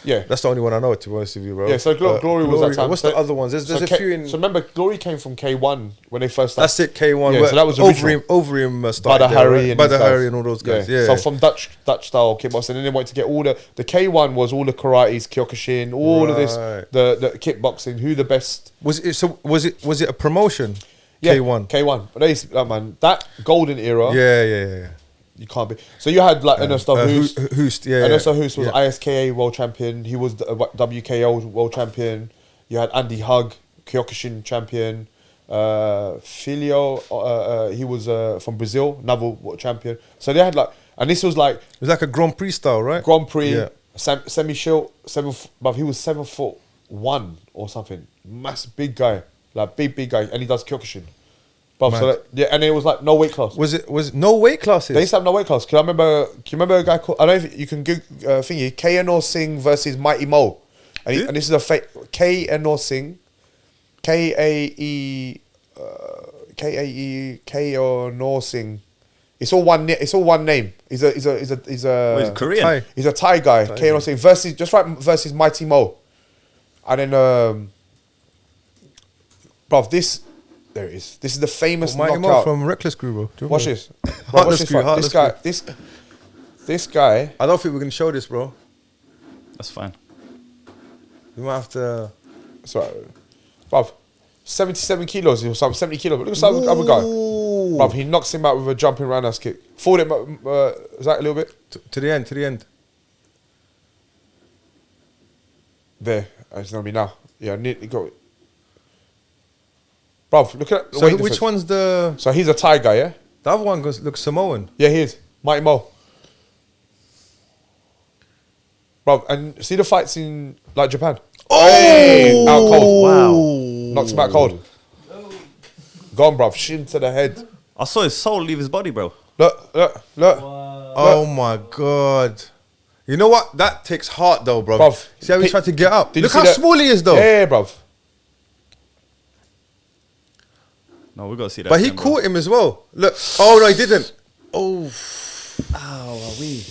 Yeah. That's the only one I know. To be honest with you, bro. Yeah, so Glory was that time. What's So- the other ones? There's a few in. So remember, Glory came from K1 when they first started. That's it. K1. Yeah, so that was original. over him started Badr there, Hari right? and Badr these guys. Hari and all those guys. Yeah. So from Dutch style kickboxing, and then they wanted to get all the K1 was all the karates, Kyokushin, all of this, Right. the kickboxing. Who the best? Was it a promotion? Yeah, K1. K1. But they, man, that golden era. Yeah. You can't be. So you had like Ernesto Hoost. Hoost, yeah. Ernesto Hoost was yeah. ISKA world champion. He was the WKO world champion. You had Andy Hug, Kyokushin champion. Filio, he was from Brazil, another world champion. So they had like, and this was like It was like a Grand Prix style, right? Grand Prix, Yeah. semi-shield, but he was 7'1" or something. Massive, big guy, like big guy, and he does Kyokushin. But so Mad. yeah, and it was like no weight class. Was it no weight classes? They used to have no weight class. Can you remember a guy called? I don't know if you can Google thingy. K.N.O. Singh versus Mighty Mo, and this is a fake K.N.O. Singh, K.N.O. Singh. It's all one. It's all one name. He's a Wait, he's Korean. Thai. He's a Thai guy. K.N.O. Singh versus Mighty Mo, and then bruv, there it is. This is the famous Mighty Mo knockout. from Reckless Crew, bro. Do you Watch remember? this. Bro, watch Heartless this, Crew, fight. Heartless This guy. Crew. This guy. I don't think we're gonna show this, bro. That's fine. We might have to. Sorry, bruv, 77 kilos or something, 70 kilos. But look at some other guy. Bruv, he knocks him out with a jumping roundhouse kick. Forward it, Zach, a little bit. To the end. There, it's gonna be now. Yeah, nearly got it. Bruv, look at the So weight which difference. one's the? So he's a Thai guy, yeah? The other one looks Samoan. Yeah, he is. Mighty Mo. Bruv, and see the fights in like Japan? Hey, out cold. Wow. Knocks him out cold. Gone, bruv. Shin to the head. I saw his soul leave his body, bro. Look. Oh my god. You know what? That takes heart though, bro. Bruv, See how he's trying to get up. Did you Look see how that? small he is though. Yeah, bruv. No, we gotta see that. But he again, bro. caught him as well. Look. Oh no, he didn't. Oh. Ow, we.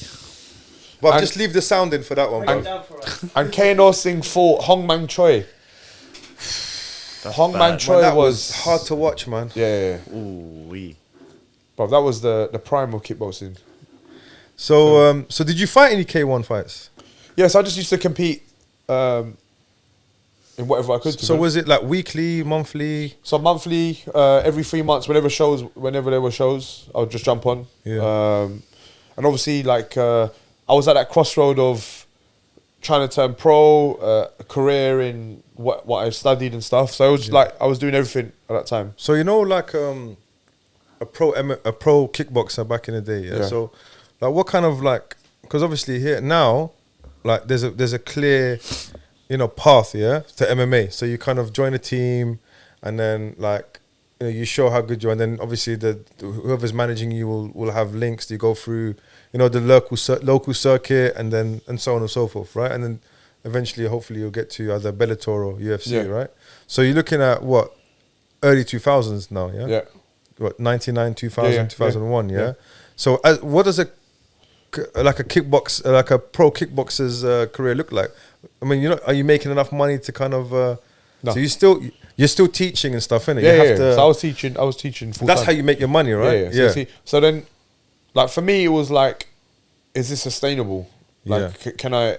But And- just leave the sound in for that one, bro. Down for us. And K.N.O. Singh fought Hong Man Choi. Hong Man bad. Choi Man, that was was hard to watch, man. Yeah. Ooh, we. Bruv, that was the prime of kickboxing. So, so did you fight any K1 fights? Yes, I just used to compete in whatever I could. So was it like weekly, monthly? So monthly, every 3 months, whenever there were shows, I would just jump on. Yeah. And obviously, like, I was at that crossroad of trying to turn pro, a career in what I studied and stuff. So it was like, I was doing everything at that time. So you know, like a pro kickboxer back in the day. Yeah. Yeah. So, like, what kind of like? Because obviously here now, like, there's a clear, path, yeah, to MMA. So you kind of join a team, and then like, you show how good you are, and then obviously whoever's managing you will have links. You go through, the local circuit, and so on and so forth, right? And then eventually, hopefully, you'll get to either Bellator or UFC, Yeah. right? So you're looking at what, early 2000s now, yeah? Yeah. What, 99, 2000, Yeah. 2001, yeah? Yeah. So what does a pro kickboxer's career look like? I mean, are you making enough money to kind of? No. So you're still teaching and stuff, innit? Yeah, you yeah. have to, So I was teaching full that's time. how you make your money, right? Yeah. So then, like, for me, it was like, is this sustainable? Like, Yeah. can I?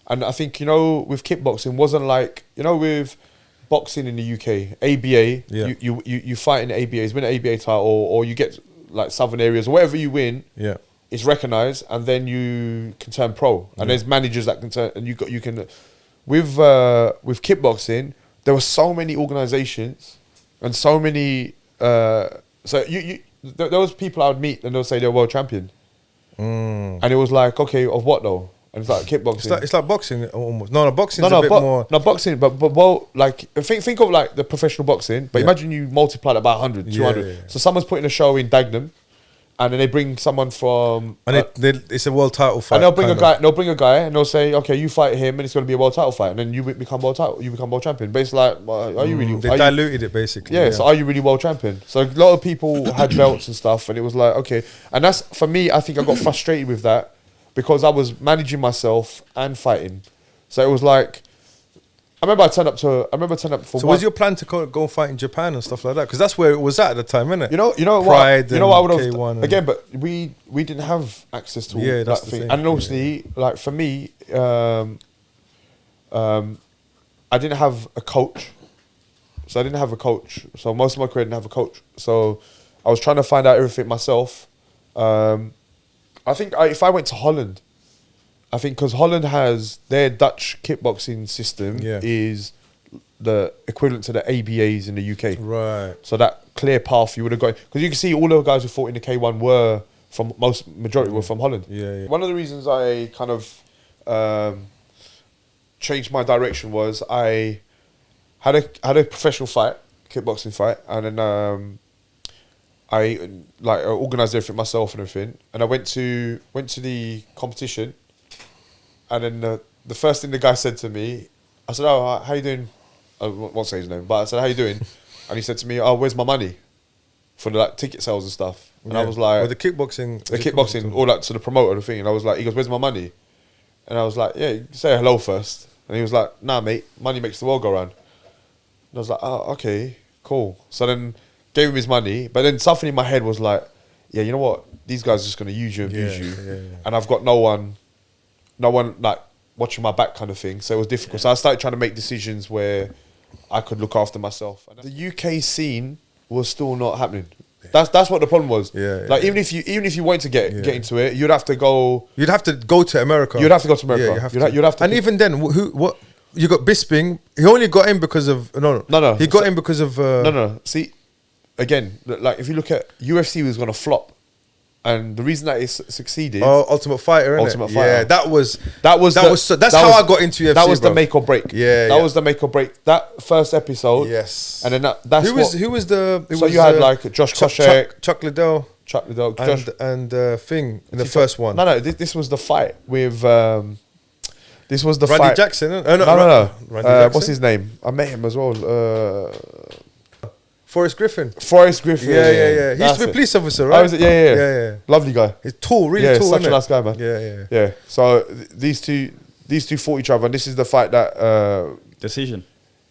And I think, with kickboxing, wasn't like, with boxing in the UK, ABA, Yeah. you fight in the ABAs, win an ABA title, or you get like Southern areas, or whatever you win, Yeah. it's recognised, and then you can turn pro. And there's managers that can turn, and you can. With kickboxing, there were so many organisations and so many. So there was people I would meet, and they'll say they're world champion, and it was like, okay, of what though? And it's like kickboxing. It's like boxing almost. No, boxing's a bit more. No, boxing, but well, like think of like the professional boxing, but Yeah. imagine you multiply that by 100, 200. Yeah. So someone's putting a show in Dagenham, and then they bring someone from, And it's a world title fight. and they'll bring a kind guy. of. They'll bring a guy, and they'll say, "Okay, you fight him, and it's going to be a world title fight." And then you become world title. You become world champion. But it's like, well, are you really? They are you- diluted it basically. yeah, so are you really world champion? So a lot of people had belts and stuff, and it was like, okay. And that's, for me, I think I got frustrated with that because I was managing myself and fighting. So it was like, I remember I turned up for So one. was your plan to go fight in Japan and stuff like that? Because that's where it was at the time, innit? You know Pride what? You know what I would and have K1 and- again, but we didn't have access to all Yeah, that that's the thing. thing. And obviously, like for me, I didn't have a coach. So I didn't have a coach. So most of my career I didn't have a coach. So I was trying to find out everything myself. I think if I went to Holland, I think because Holland has their Dutch kickboxing system Yeah. is the equivalent to the ABAs in the UK. Right. So that clear path you would have got, because you can see all the guys who fought in the K1 were from, majority were from Holland. Yeah. One of the reasons I kind of changed my direction was I had a professional fight, kickboxing fight, and then I organised everything myself and everything, and I went to the competition, and then the first thing the guy said to me, I said, "Oh, how you doing?" I won't say his name, but I said, "How you doing?" And he said to me, "Oh, where's my money for the ticket sales and stuff?" And I was like, Well, the kickboxing. the kickboxing, all that to the promoter, the thing. And I was like, he goes, "Where's my money?" And I was like, "Yeah, you say hello first." And he was like, "Nah, mate, money makes the world go round." And I was like, "Oh, okay, cool." So then gave him his money, but then something in my head was like, "Yeah, you know what? These guys are just gonna use you, abuse you, and I've got no one like watching my back, kind of thing." So it was difficult. So I started trying to make decisions where I could look after myself. And the UK scene was still not happening. That's what the problem was. Like even if you wanted to get into it, you'd have to go. You'd have to go to America. You'd have to go to America. Yeah, You'd have to. And even then, what you got Bisping? He only got in because of no. He got in because of No. See, again, like if you look at UFC was gonna flop, and the reason that it succeeded. Ultimate Fighter. Ultimate Fighter. Yeah, that's that's how I got into UFC. That was bro. the make or break. That was the make or break. That first episode. Yes. And then that's who was the? So you had like Josh Koscheck, Chuck Liddell, Josh, and Thing in the first one. No, this was the fight with. This was the Randy fight. Jackson. No. Randy Jackson. What's his name? I met him as well. Forrest Griffin. Yeah. He used to be a police officer, right? Oh, is it? Yeah. Lovely guy. He's tall, really tall. Such a nice guy, man. Yeah. So these two fought each other, and this is the fight that. Decision.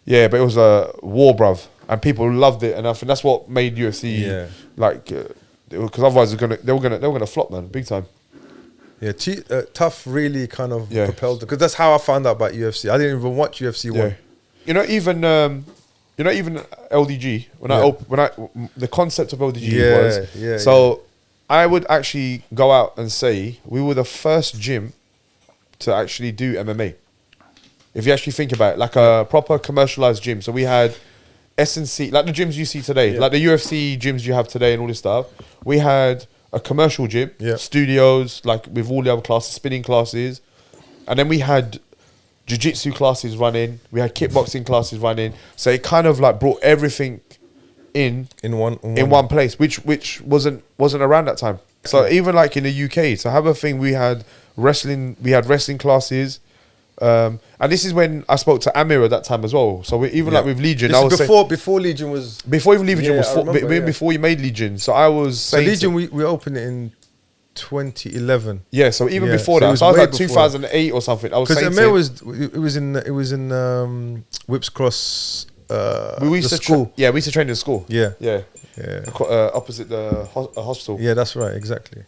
Yeah, but it was a war, bruv, and people loved it, and I think that's what made UFC because otherwise they were gonna flop, man, big time. Yeah, Tough really kind of propelled it, because that's how I found out about UFC. I didn't even watch UFC one. You know, even LDG the concept of LDG was so. I would actually go out and say we were the first gym to actually do MMA. If you actually think about it, like a proper commercialized gym. So we had S&C, like the gyms you see today, like the UFC gyms you have today and all this stuff. We had a commercial gym, studios, like with all the other classes, spinning classes. And then we had jiu-jitsu classes running. We had kickboxing classes running. So it kind of like brought everything in one place, which wasn't around that time. So even like in the UK, to have a thing, we had wrestling classes. And this is when I spoke to Amir at that time as well. So like with Legion, this I was before Legion was before even Legion was before we made Legion. So I was saying Legion we opened it in 2011. Yeah, so even before that, so I was like 2008 or something. I was saying because it was in Whips Cross. We used to school. we used to train in school. Yeah. Opposite the hospital. Yeah, that's right, exactly.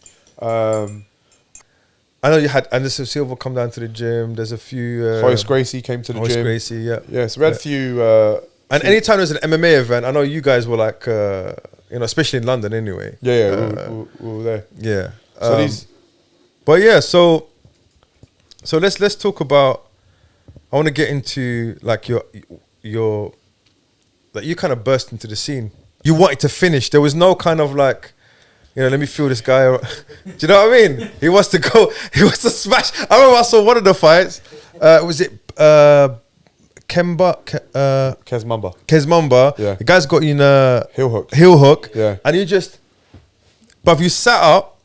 I know you had Anderson Silva come down to the gym. There's a few. Horace Gracie came to the gym. Gracie, yeah. So we had a few. And anytime there's an MMA event, I know you guys were like, especially in London anyway. We were there. Yeah. So these. But yeah, so let's talk about. I want to get into like your like you kind of burst into the scene. You wanted to finish. There was no kind of like, let me feel this guy. Do you know what I mean? He wants to go. He wants to smash. I remember I saw one of the fights. Was it Kezmamba? Yeah. The guy's got you in a heel hook. Heel hook. Yeah. And you just Bruv, you sat up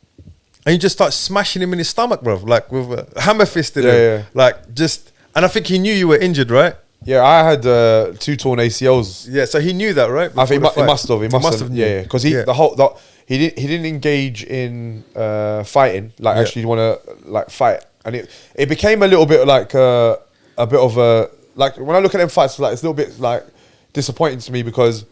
and you just start smashing him in his stomach, bruv. Like with a hammer fisted him. Yeah. Like just, and I think he knew you were injured, right? Yeah, I had 2 torn ACLs. Yeah, so he knew that, right? I think Before he the must have. He fight. must have. knew. Yeah, because he didn't engage in fighting. Like Yeah. actually want to like fight, and it became a little bit like a bit of a like when I look at them fights, like it's a little bit like disappointing to me because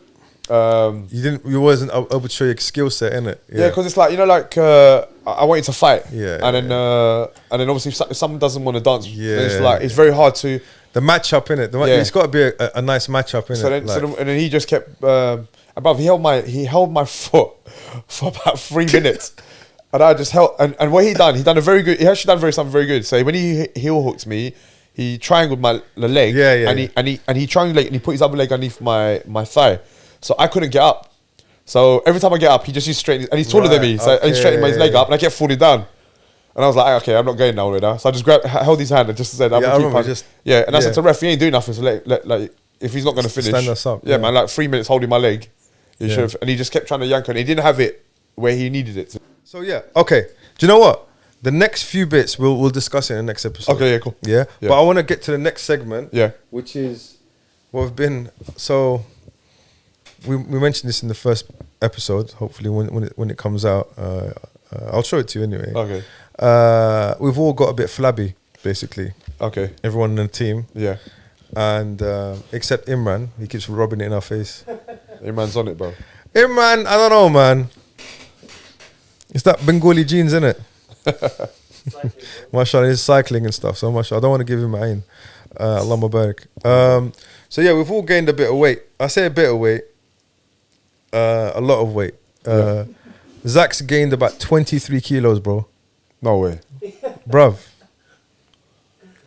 You wasn't able to show your skill set, innit? yeah, because it's like like I wanted to fight, Yeah, and then obviously if someone doesn't want to dance, then it's Yeah. like it's very hard to. the matchup, innit? Yeah. It's got to be a nice matchup, innit? And then he just kept above. He held my foot for about 3 minutes, and I just held. And what he done a very good. He actually done something very good. So when he heel hooked me, he triangled the leg. Yeah. And he triangled and he put his other leg underneath my thigh, so I couldn't get up. So every time I get up, he just used to straighten. And he's taller than me, so he's straightening his leg up, and I kept falling down. And I was like, okay, I'm not going nowhere now. So I just held his hand and just said, I'm Yeah, I gonna keep remember punching. just- And I yeah. said to the ref, he ain't doing nothing. So like if he's not going to finish, Stand us up, Yeah, yeah. man, like 3 minutes holding my leg. He Yeah. should have, and he just kept trying to yank it. And he didn't have it where he needed it. So yeah, okay. Do you know what? The next few bits we'll discuss in the next episode. Okay, yeah, cool. Yeah, Yeah. but I want to get to the next segment. Yeah. which is what we've been. So we mentioned this in the first episode. Hopefully, when it comes out, I'll show it to you anyway. Okay. We've all got a bit flabby, basically. Okay. Everyone in the team, Yeah. and except Imran, he keeps rubbing it in our face. Imran's on it, bro. Imran, I don't know, man. It's that Bengali genes, innit? Mashallah, he's cycling and stuff. So mashallah, I don't want to give him mine. Allah Mubarak. So yeah, we've all gained a bit of weight. I say a bit of weight, a lot of weight. Zach's gained about 23 kilos, bro. No way. Bruv.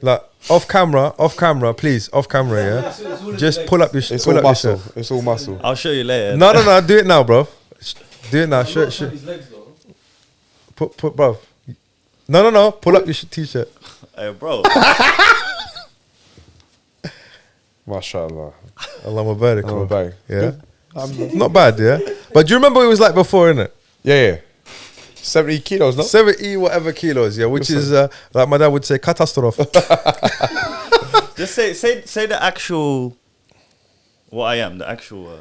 Like off camera, please, off camera, yeah. Just pull up your It's pull all up your muscle. shirt. It's all muscle. I'll show you later. No, do it now, bro. Do it now. Show. Put, bruv. No. Pull up your t-shirt. Hey, bro. Mashallah. Allah Mubarak, Allah bro. Mubarak. Yeah. Not bad, yeah. But do you remember what it was like before, innit? Yeah. 70 kilos, no? 70 whatever kilos, yeah, which is like my dad would say, catastrophe. Just say the actual. What I am, the actual.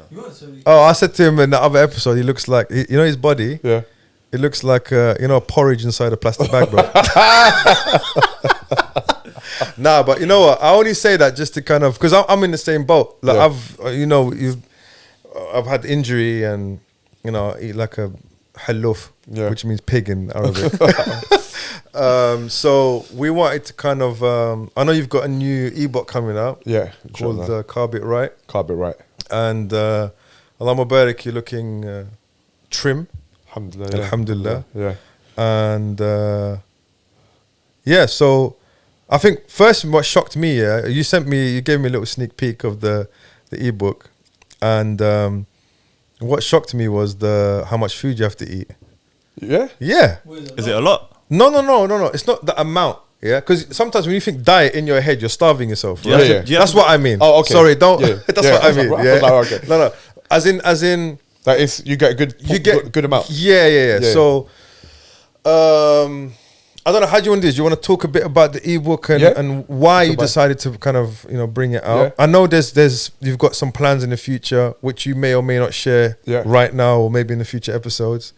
Oh, I said to him in the other episode, he looks like you know his body. Yeah. It looks like porridge inside a plastic bag, bro. Nah, but you know what? I only say that just to kind of because I'm in the same boat. Like Yeah. I've had injury and eat like a haluf, Yeah. which means pig in Arabic. So we wanted to kind of. I know you've got a new ebook coming out. Yeah. Called inshallah. Carb It Right, Carb it right. and Allah Mubarak, you're looking trim. Alhamdulillah. Yeah. Alhamdulillah. Yeah. And so I think first what shocked me, you gave me a little sneak peek of the ebook, and what shocked me was how much food you have to eat. Yeah. Yeah. Is it a lot? No. It's not the amount. Yeah, because sometimes when you think diet in your head, you're starving yourself. Yeah, Right? yeah. Do you have That's to- what I mean. Oh, okay. Sorry, don't. Yeah. That's Yeah, what I I was mean. like, Yeah. okay. No. As in. That is, you get a good, good amount. Yeah. Yeah. So, I don't know. How do you want to do this? Do you want to talk a bit about the ebook and why you about- decided to kind of bring it out? Yeah. I know you've got some plans in the future which you may or may not share Yeah. right now or maybe in the future episodes.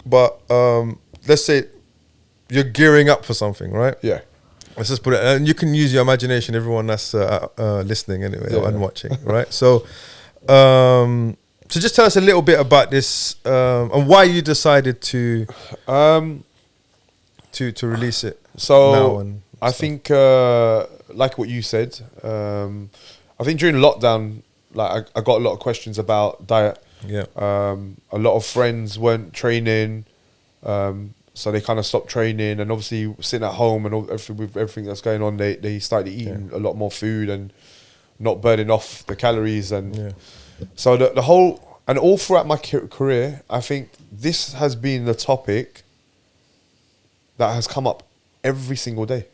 But let's say you're gearing up for something, right? Yeah. Let's just put it, and you can use your imagination. Everyone that's listening anyway Yeah. and watching, right? So, so just tell us a little bit about this and why you decided to release it. now So and I stuff. think, like what you said, I think during lockdown, like I got a lot of questions about diet. Yeah. A lot of friends weren't training, so they kind of stopped training, and obviously sitting at home and with everything that's going on, they started eating a lot more food and not burning off the calories, and Yeah. so the whole and all throughout my career, I think this has been the topic that has come up every single day.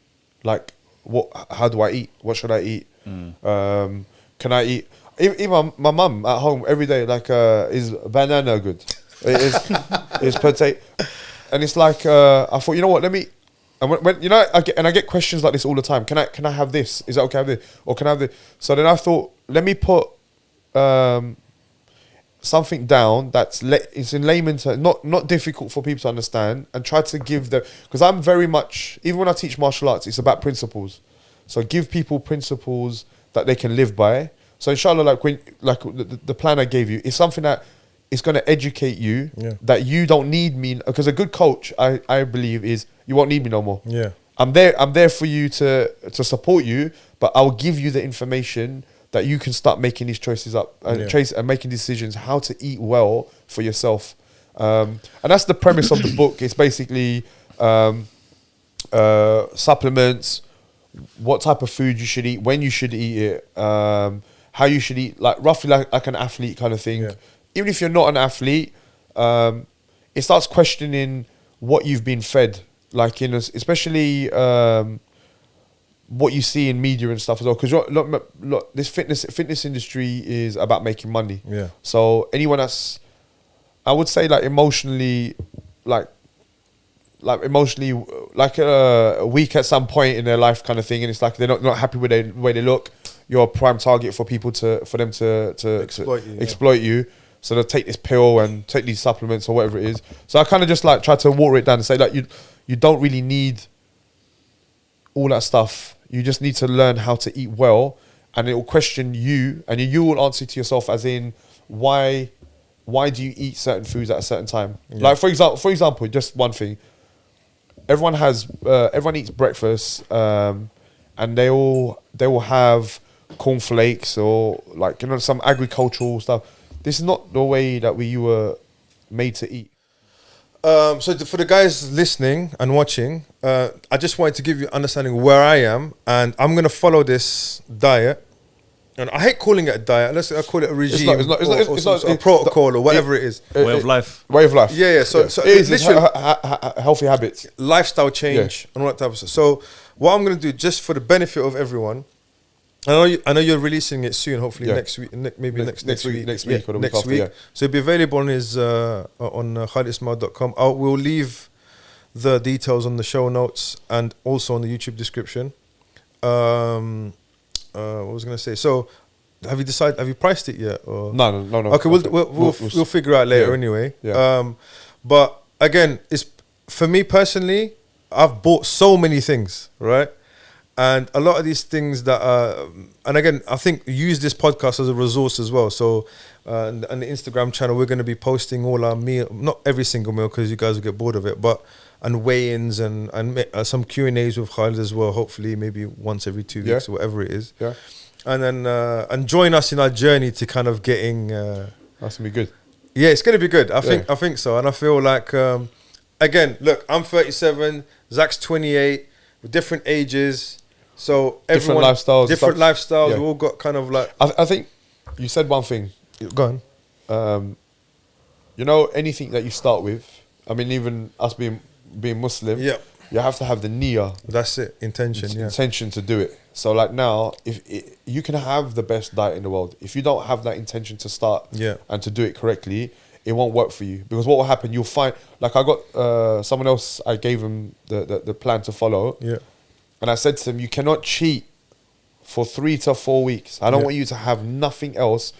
Like, how do I eat? What should I eat? Can I eat? Even my mum at home every day, like, is banana good? It is. It's potato, and it's like I thought, you know what? Let me. And when you know, I get questions like this all the time. Can I have this? Is that okay? To have this, or can I have this? So then I thought, let me put something down that's it's in layman's terms, not difficult for people to understand, and try to give them, because I'm very much, even when I teach martial arts, it's about principles. So give people principles that they can live by. So inshallah, like the plan I gave you is something that is going to educate you, that you don't need me, because a good coach, I believe, is you won't need me no more. Yeah. I'm there for you to support you, but I'll give you the information that you can start making these choices up and making decisions how to eat well for yourself. And that's the premise of the book. It's basically supplements, what type of food you should eat, when you should eat it, how you should eat, like roughly like an athlete kind of thing. Yeah. Even if you're not an athlete, it starts questioning what you've been fed, like especially what you see in media and stuff as well. Because look, this fitness industry is about making money. Yeah. So anyone that's, I would say, like emotionally, like weak at some point in their life kind of thing, and it's like they're not happy with the way they look, you're a prime target for people for them to exploit you. So they'll take this pill and take these supplements or whatever it is. So I kind of just like try to water it down and say like you don't really need all that stuff. You just need to learn how to eat well, and it will question you, and you will answer to yourself as in why do you eat certain foods at a certain time? Yeah. Like for example, just one thing. Everyone eats breakfast, and they all have cornflakes or like some agricultural stuff. This is not the way that you were made to eat. So for the guys listening and watching, I just wanted to give you understanding where I am, and I'm gonna follow this diet. And I hate calling it a diet. I call it a regime, it's not a protocol or whatever it is. Way of life. Way of life. Yeah. So it's literally healthy habits, lifestyle change, and all that type of stuff. So what I'm gonna do, just for the benefit of everyone, I know you're releasing it soon. Hopefully next week, maybe next week, or the next week. Yeah. So it'll be available on his on khalidismail.com. We'll leave the details on the show notes and also on the YouTube description. What was I going to say? So, have you priced it yet? Or? No. Okay, we'll figure out later anyway. Yeah. But again, it's for me personally, I've bought so many things, right? And a lot of these things that and again, I think use this podcast as a resource as well. So, on the Instagram channel, we're going to be posting all our meal, not every single meal because you guys will get bored of it, but and weigh-ins and some Q&As with Khalid as well, hopefully maybe once every 2 weeks or whatever it is. Yeah. And then and join us in our journey to kind of getting that's going to be good. Yeah, it's going to be good. I think so. And I feel like again, look, I'm 37, Zach's 28, we're different ages. So everyone different lifestyles, we all got kind of like I think you said one thing. Go on. You know, anything that you start with, I mean even us being Muslim, you have to have the niyyah. That's it, intention to do it. So like now, you can have the best diet in the world, if you don't have that intention to start and to do it correctly, it won't work for you. Because what will happen, you'll find, like I got someone else, I gave him the plan to follow, and I said to him, you cannot cheat for 3 to 4 weeks. I don't want you to have nothing else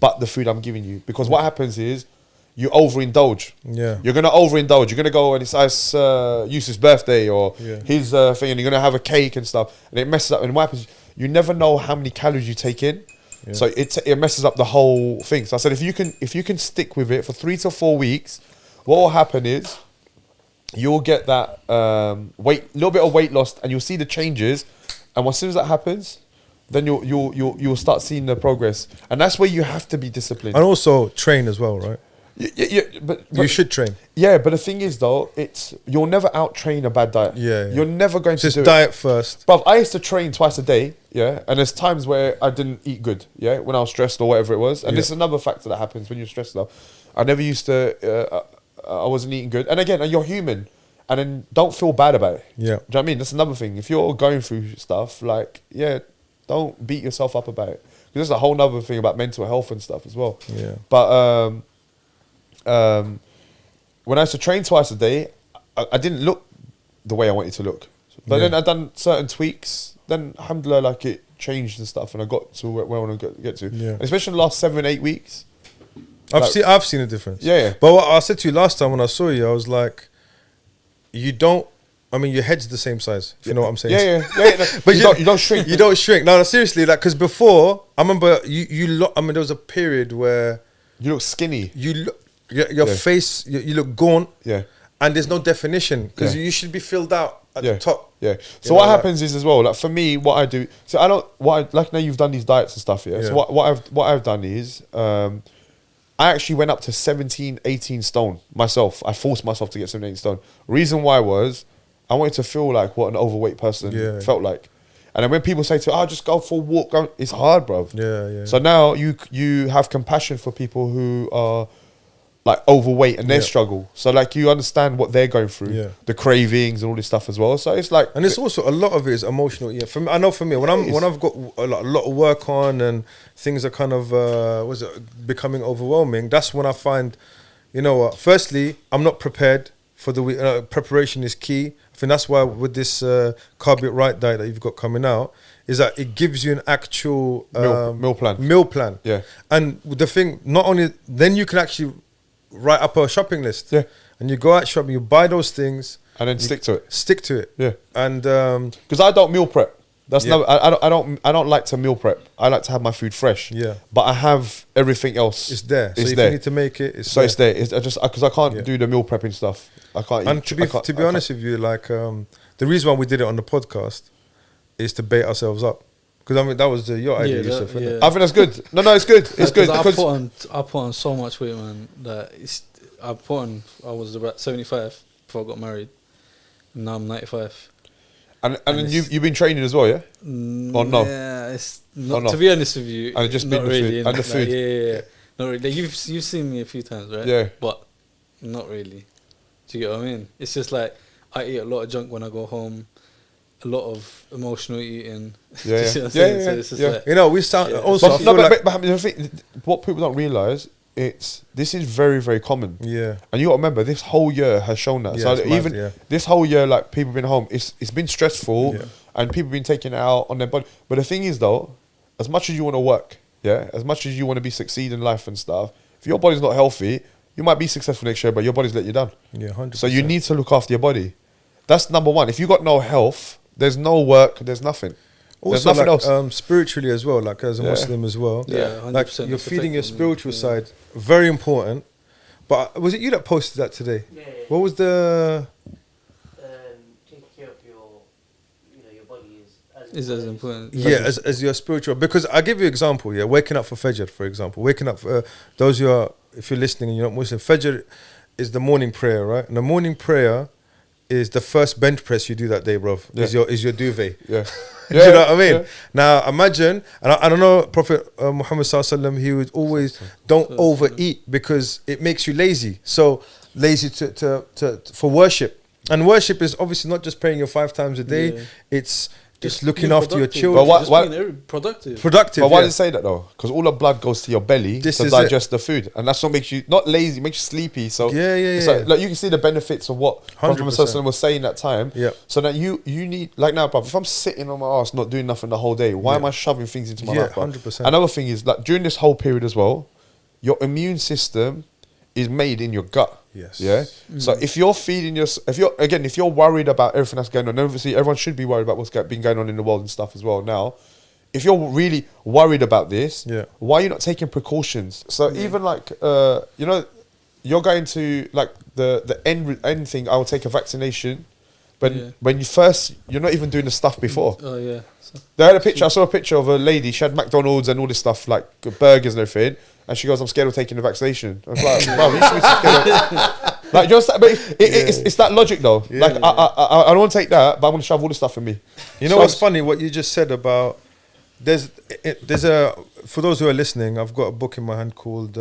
but the food I'm giving you, because what happens is you overindulge. Yeah, you're gonna overindulge. You're gonna go and it's Yusuf's birthday or his thing, and you're gonna have a cake and stuff, and it messes up. And what happens? You never know how many calories you take in, so it messes up the whole thing. So I said, if you can stick with it for 3 to 4 weeks, what will happen is you'll get that little bit of weight loss, and you'll see the changes. And as soon as that happens, then you'll start seeing the progress, and that's where you have to be disciplined and also train as well, right? Yeah, but you should train. Yeah, but the thing is though, you'll never out-train a bad diet. Yeah. You're never going to just diet first. But I used to train twice a day, and there's times where I didn't eat good, when I was stressed or whatever it was. And this is another factor that happens when you're stressed though. I never used to, I wasn't eating good. And again, you're human, and then don't feel bad about it. Yeah. Do you know what I mean? That's another thing. If you're going through stuff, like, don't beat yourself up about it. Because there's a whole nother thing about mental health and stuff as well. Yeah. But, when I used to train twice a day, I didn't look the way I wanted to look. But then I done certain tweaks. Then, alhamdulillah, like it changed and stuff, and I got to where I want to get to. Yeah. And especially in the last 7-8 weeks. I've seen a difference. Yeah. But what I said to you last time when I saw you, I was like, you don't. I mean, your head's the same size. If you know what I'm saying. Yeah. No, but you don't shrink. You don't shrink. No, seriously, like because before I remember I mean, there was a period where you look skinny. you look your face. You look gaunt. Yeah. And there's no definition because Yeah. you should be filled out at the top. Yeah. So what happens is as well, like for me, what I do. So I don't. Like now you've done these diets and stuff. Yeah. So what I've done is. I actually went up to 17, 18 stone myself. I forced myself to get 17, 18 stone. Reason why was I wanted to feel like what an overweight person felt like. And then when people say to me, just go for a walk, it's hard, bro. Yeah. So now you have compassion for people who are like overweight and their struggle. So like you understand what they're going through, the cravings and all this stuff as well. So it's like, and it's also a lot of it is emotional. Yeah, for me, I know for me when I've got a lot of work on and things are kind of becoming overwhelming. That's when I find, you know what? Firstly, I'm not prepared for the week. Preparation is key. I think that's why with this Carb It Right diet that you've got coming out, is that it gives you an actual meal plan. Meal plan. Yeah. And the thing, not only then you can actually write up a shopping list. Yeah. And you go out shopping, you buy those things. And then stick to it. Stick to it. Yeah. And because I don't meal prep. That's I don't like to meal prep. I like to have my food fresh. Yeah. But I have everything else. It's there. It's so there. if you need to make it, it's it's there. It's just because I can't do the meal prepping stuff. I can't. And to be honest with you, like the reason why we did it on the podcast is to bait ourselves up. Because I mean that was your idea, Yusuf. I think that's good. No, it's good. It's good because I put on so much weight, man. That I was about 75 before I got married. And now I'm 95. And you've been training as well, yeah? Or no? Yeah, it's not. To be honest with you, and just not really. And the food. Yeah. Not really. You've seen me a few times, right? Yeah. But not really. Do you get what I mean? It's just like I eat a lot of junk when I go home. A lot of emotional eating. Yeah. So it's just like, you know, we start also. But I think what people don't realise, this is very, very common. Yeah. And you got to remember, this whole year has shown that. Yeah, so even this whole year, like people been home, it's been stressful, and people been taking it out on their body. But the thing is, though, as much as you want to work, as much as you want to succeed in life and stuff, if your body's not healthy, you might be successful next year, but your body's let you down. Yeah, 100%. So you need to look after your body. That's number one. If you got no health, there's no work, there's nothing. Also, there's nothing else. Spiritually as well, like as a Muslim as well. Yeah, 100%. Like you're feeding your spiritual side, very important. But was it you that posted that today? Yeah. What was the? Taking care of your body is as important. Yeah, as your spiritual. Because I give you an example. Yeah, waking up for Fajr, for example. Waking up for those who are, if you're listening and you're not Muslim, Fajr is the morning prayer, right? And the morning prayer is the first bench press you do that day, bro. Is your duvet. Yeah. Do you know what I mean? Yeah. Now imagine, and I don't know, Prophet Muhammad Sallallahu Alaihi Wasallam, he would always don't overeat because it makes you lazy. So lazy to for worship, and worship is obviously not just praying your 5 times a day. Yeah. It's just looking after your children. But why productive? Productive. But why does it say that though? Because all the blood goes to your belly to digest the food, and that's what makes you not lazy, makes you sleepy. So like you can see the benefits of what Prophet Muhammad was saying that time. Yeah. So that you need, like now, bruv, if I'm sitting on my ass not doing nothing the whole day, why am I shoving things into my life? 100%. Another thing is like during this whole period as well, your immune system is made in your gut. Yes. Yeah. So if you're feeding if you're worried about everything that's going on, obviously everyone should be worried about what's been going on in the world and stuff as well now. If you're really worried about this, why are you not taking precautions? So even like you're going to like the end thing. I will take a vaccination, but when you're not even doing the stuff before. Oh yeah. They had a picture. I saw a picture of a lady. She had McDonald's and all this stuff like burgers and everything. And she goes, "I'm scared of taking the vaccination." I was like, "Bro, you should be scared of." Like, just, but it's that logic though. Yeah, like, I don't want to take that, but I'm going to shove all the stuff in me. You know what's funny? What you just said about there's a, for those who are listening, I've got a book in my hand called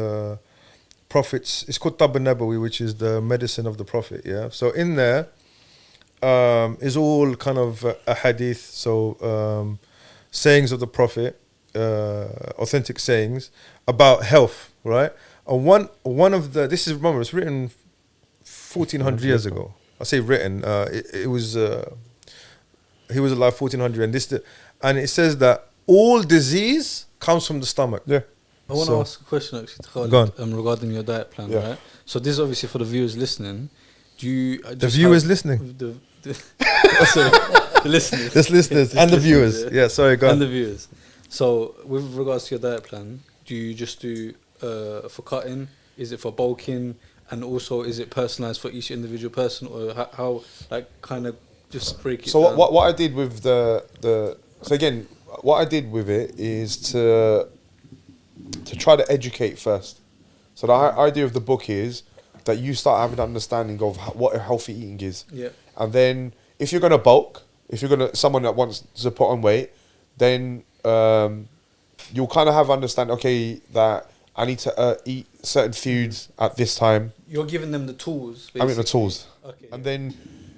Prophets. It's called Tab al-Nabawi, which is the medicine of the Prophet. Yeah. So in there is all kind of a hadith. So sayings of the Prophet. Authentic sayings about health, right? one of the, this is, remember, it's written 1400 years ago. I say written. It was he was alive 1400, and it says that all disease comes from the stomach. Yeah. I want to ask a question actually to Khalid, Go on. regarding your diet plan, Yeah. right? So this is obviously for the viewers listening. Do you The viewers listening. Sorry, the listeners. Just listeners and the viewers. Yeah, sorry, go on. And the viewers. So with regards to your diet plan, do you just do for cutting? Is it for bulking? And also, is it personalized for each individual person, or how like kind of just break it So down? what I did with the so again, what I did with it is to try to educate first. So the idea of the book is that you start having an understanding of what a healthy eating is. Yeah. And then if you're going to bulk, if you're going to, someone that wants to put on weight, then you'll kind of have understand, okay, that I need to eat certain foods at this time. You're giving them the tools. Basically. I mean the tools. Okay. And then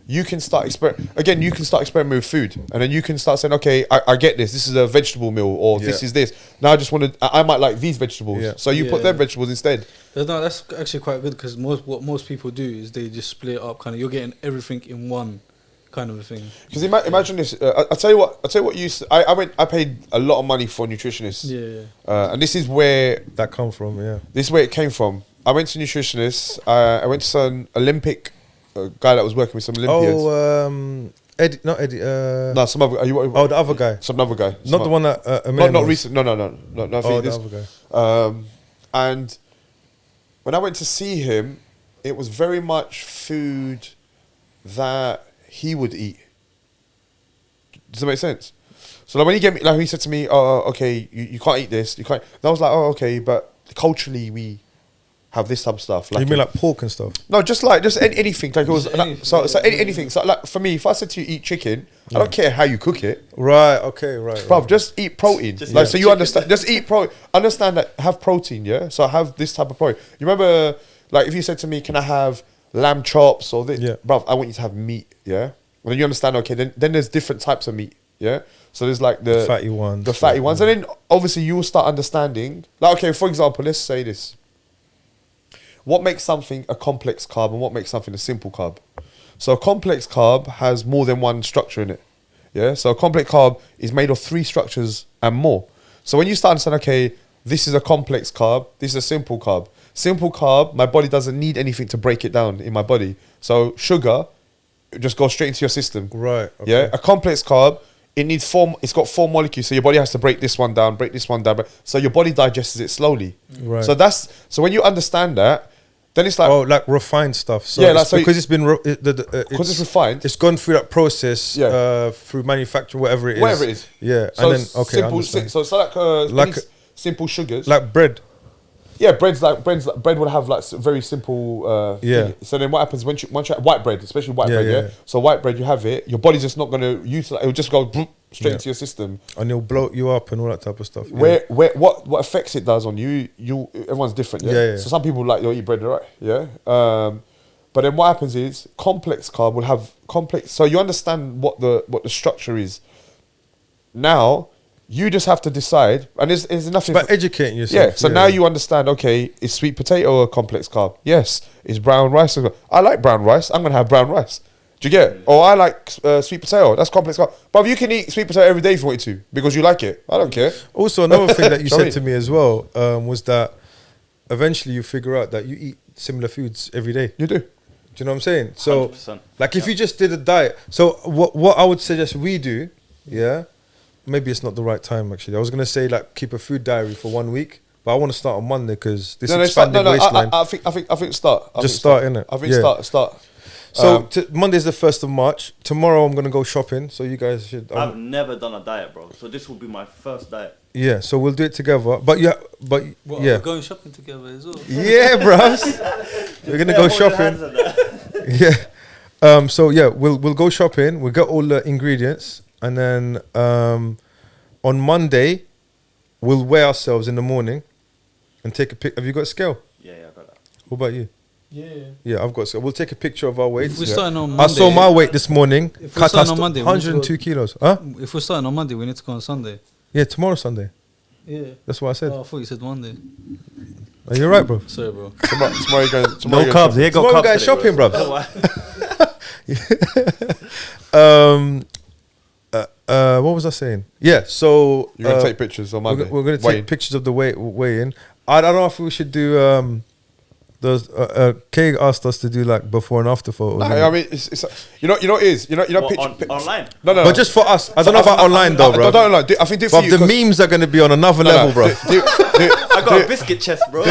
you can start you can start experimenting with food, and then you can start saying, okay, I get this. This is a vegetable meal, or this Yeah. is this. Now I just want to. I might like these vegetables, Yeah. so you put Yeah. them vegetables instead. No, that's actually quite good because what most people do is they just split it up. Kind of, you're getting everything in one kind of a thing. Because imagine this. I tell you what. I paid a lot of money for nutritionists. Yeah. And this is where That come from, yeah. this is where it came from. I went to nutritionists. I went to some Olympic guy that was working with some Olympians. Oh, Eddie, not Eddie. No, some other. Oh, the other guy. Some other guy. Not the one that Not recent. No. I Oh, think the this. other guy. And when I went to see him, it was very much food that he would eat. Does that make sense? So like when he said to me, "Oh, okay, you can't eat this. You can't." And I was like, "Oh, okay," but culturally we have this type of stuff. You mean like pork and stuff? No, just anything. Like it was anything. So like for me, if I said to you eat chicken, I don't care how you cook it. Right. Okay. Right. Bruv, just eat protein. Just Like eat so you chicken. understand. Just eat protein. Understand that. Have protein. Yeah. So I have this type of protein. You remember, like if you said to me, "Can I have lamb chops or this?" Yeah. Bruv, I want you to have meat. Yeah. And then you understand. Okay. Then there's different types of meat. Yeah. So there's like the fatty ones. the fatty ones, and then obviously you will start understanding. Like okay, for example, let's say this. What makes something a complex carb and what makes something a simple carb? So a complex carb has more than one structure in it. Yeah. So a complex carb is made of 3 structures and more. So when you start understanding, okay, this is a complex carb, this is a simple carb. Simple carb, my body doesn't need anything to break it down in my body. So sugar, it just goes straight into your system. Right. Okay. Yeah. A complex carb, it's got 4 molecules, so your body has to break this one down. So your body digests it slowly. Right. So when you understand that, then it's like, Oh, like refined stuff. So Yeah, it's like, so because it's been because it's refined. It's gone through that process. Yeah. Through manufacturing, whatever it is. Whatever it is. Yeah. So And then okay, I simple, understand. so it's like Like any simple sugars. Like bread. Yeah, bread would have like very simple. Yeah. thing. So then what happens once you have white bread, especially white Yeah, bread? Yeah. yeah. So white bread, you have it. Your body's just not going to utilize. It will just go straight Yeah. into your system. And it'll bloat you up and all that type of stuff. Yeah. What effects it does on you? Everyone's different. Yeah. Yeah. So some people like they'll eat bread, right? Yeah. But then what happens is complex carb will have complex. So you understand what the structure is. Now you just have to decide, and there's nothing. But educating yourself. Yeah. So now you understand. Okay, is sweet potato a complex carb? Yes. Is brown rice? I like brown rice. I'm gonna have brown rice. Do you get it? Or I like sweet potato. That's complex carb. But you can eat sweet potato every day if you want to because you like it. I don't care. Also, another thing that you Sorry. said to me as well was that eventually you figure out that you eat similar foods every day. You do. Do you know what I'm saying? So, 100%. like, if you just did a diet, so what I would suggest we do, yeah, maybe it's not the right time actually. I was gonna say like keep a food diary for 1 week, but I want to start on Monday because this expanded waistline. I think start. Just start, innit? I think Yeah. start. So Monday's the 1st of March. Tomorrow I'm gonna go shopping. So you guys should. I've never done a diet, bro. So this will be my first diet. Yeah. So we'll do it together. But yeah. What, Yeah. we're going shopping together as well. Yeah, bros. We're gonna go shopping. Yeah. So yeah, we'll go shopping. We'll get all the ingredients, and then on Monday we'll weigh ourselves in the morning and take a pic. Have you got a scale? Yeah, I got that. What about you? Yeah. Yeah, I've got a scale. We'll take a picture of our weights. If we're Yeah. starting on I Monday, saw my weight this morning. If we're starting on Monday, we need to 102 kilos. Huh? If we're starting on Monday, we need to go on Sunday. Yeah, tomorrow Sunday. Yeah. That's what I said. Oh, I thought you said Monday. Are you right, bro? Sorry, bro. Tomorrow you're going. No Tomorrow you're carbs. Here go Tomorrow carbs. guys today, shopping, bro. What was I saying? Yeah, so You're gonna take pictures on Monday. we're gonna take Wayne. pictures of the weigh in. I don't know if we should do those. Kay asked us to do like before and after photos. No, I mean, it's you know it is. You know What, picture. online. No. But just for us, I don't know about online though, bro. No. I think do it for But you. the 'cause- memes are gonna be on another level, bro. I got a biscuit chest, bro.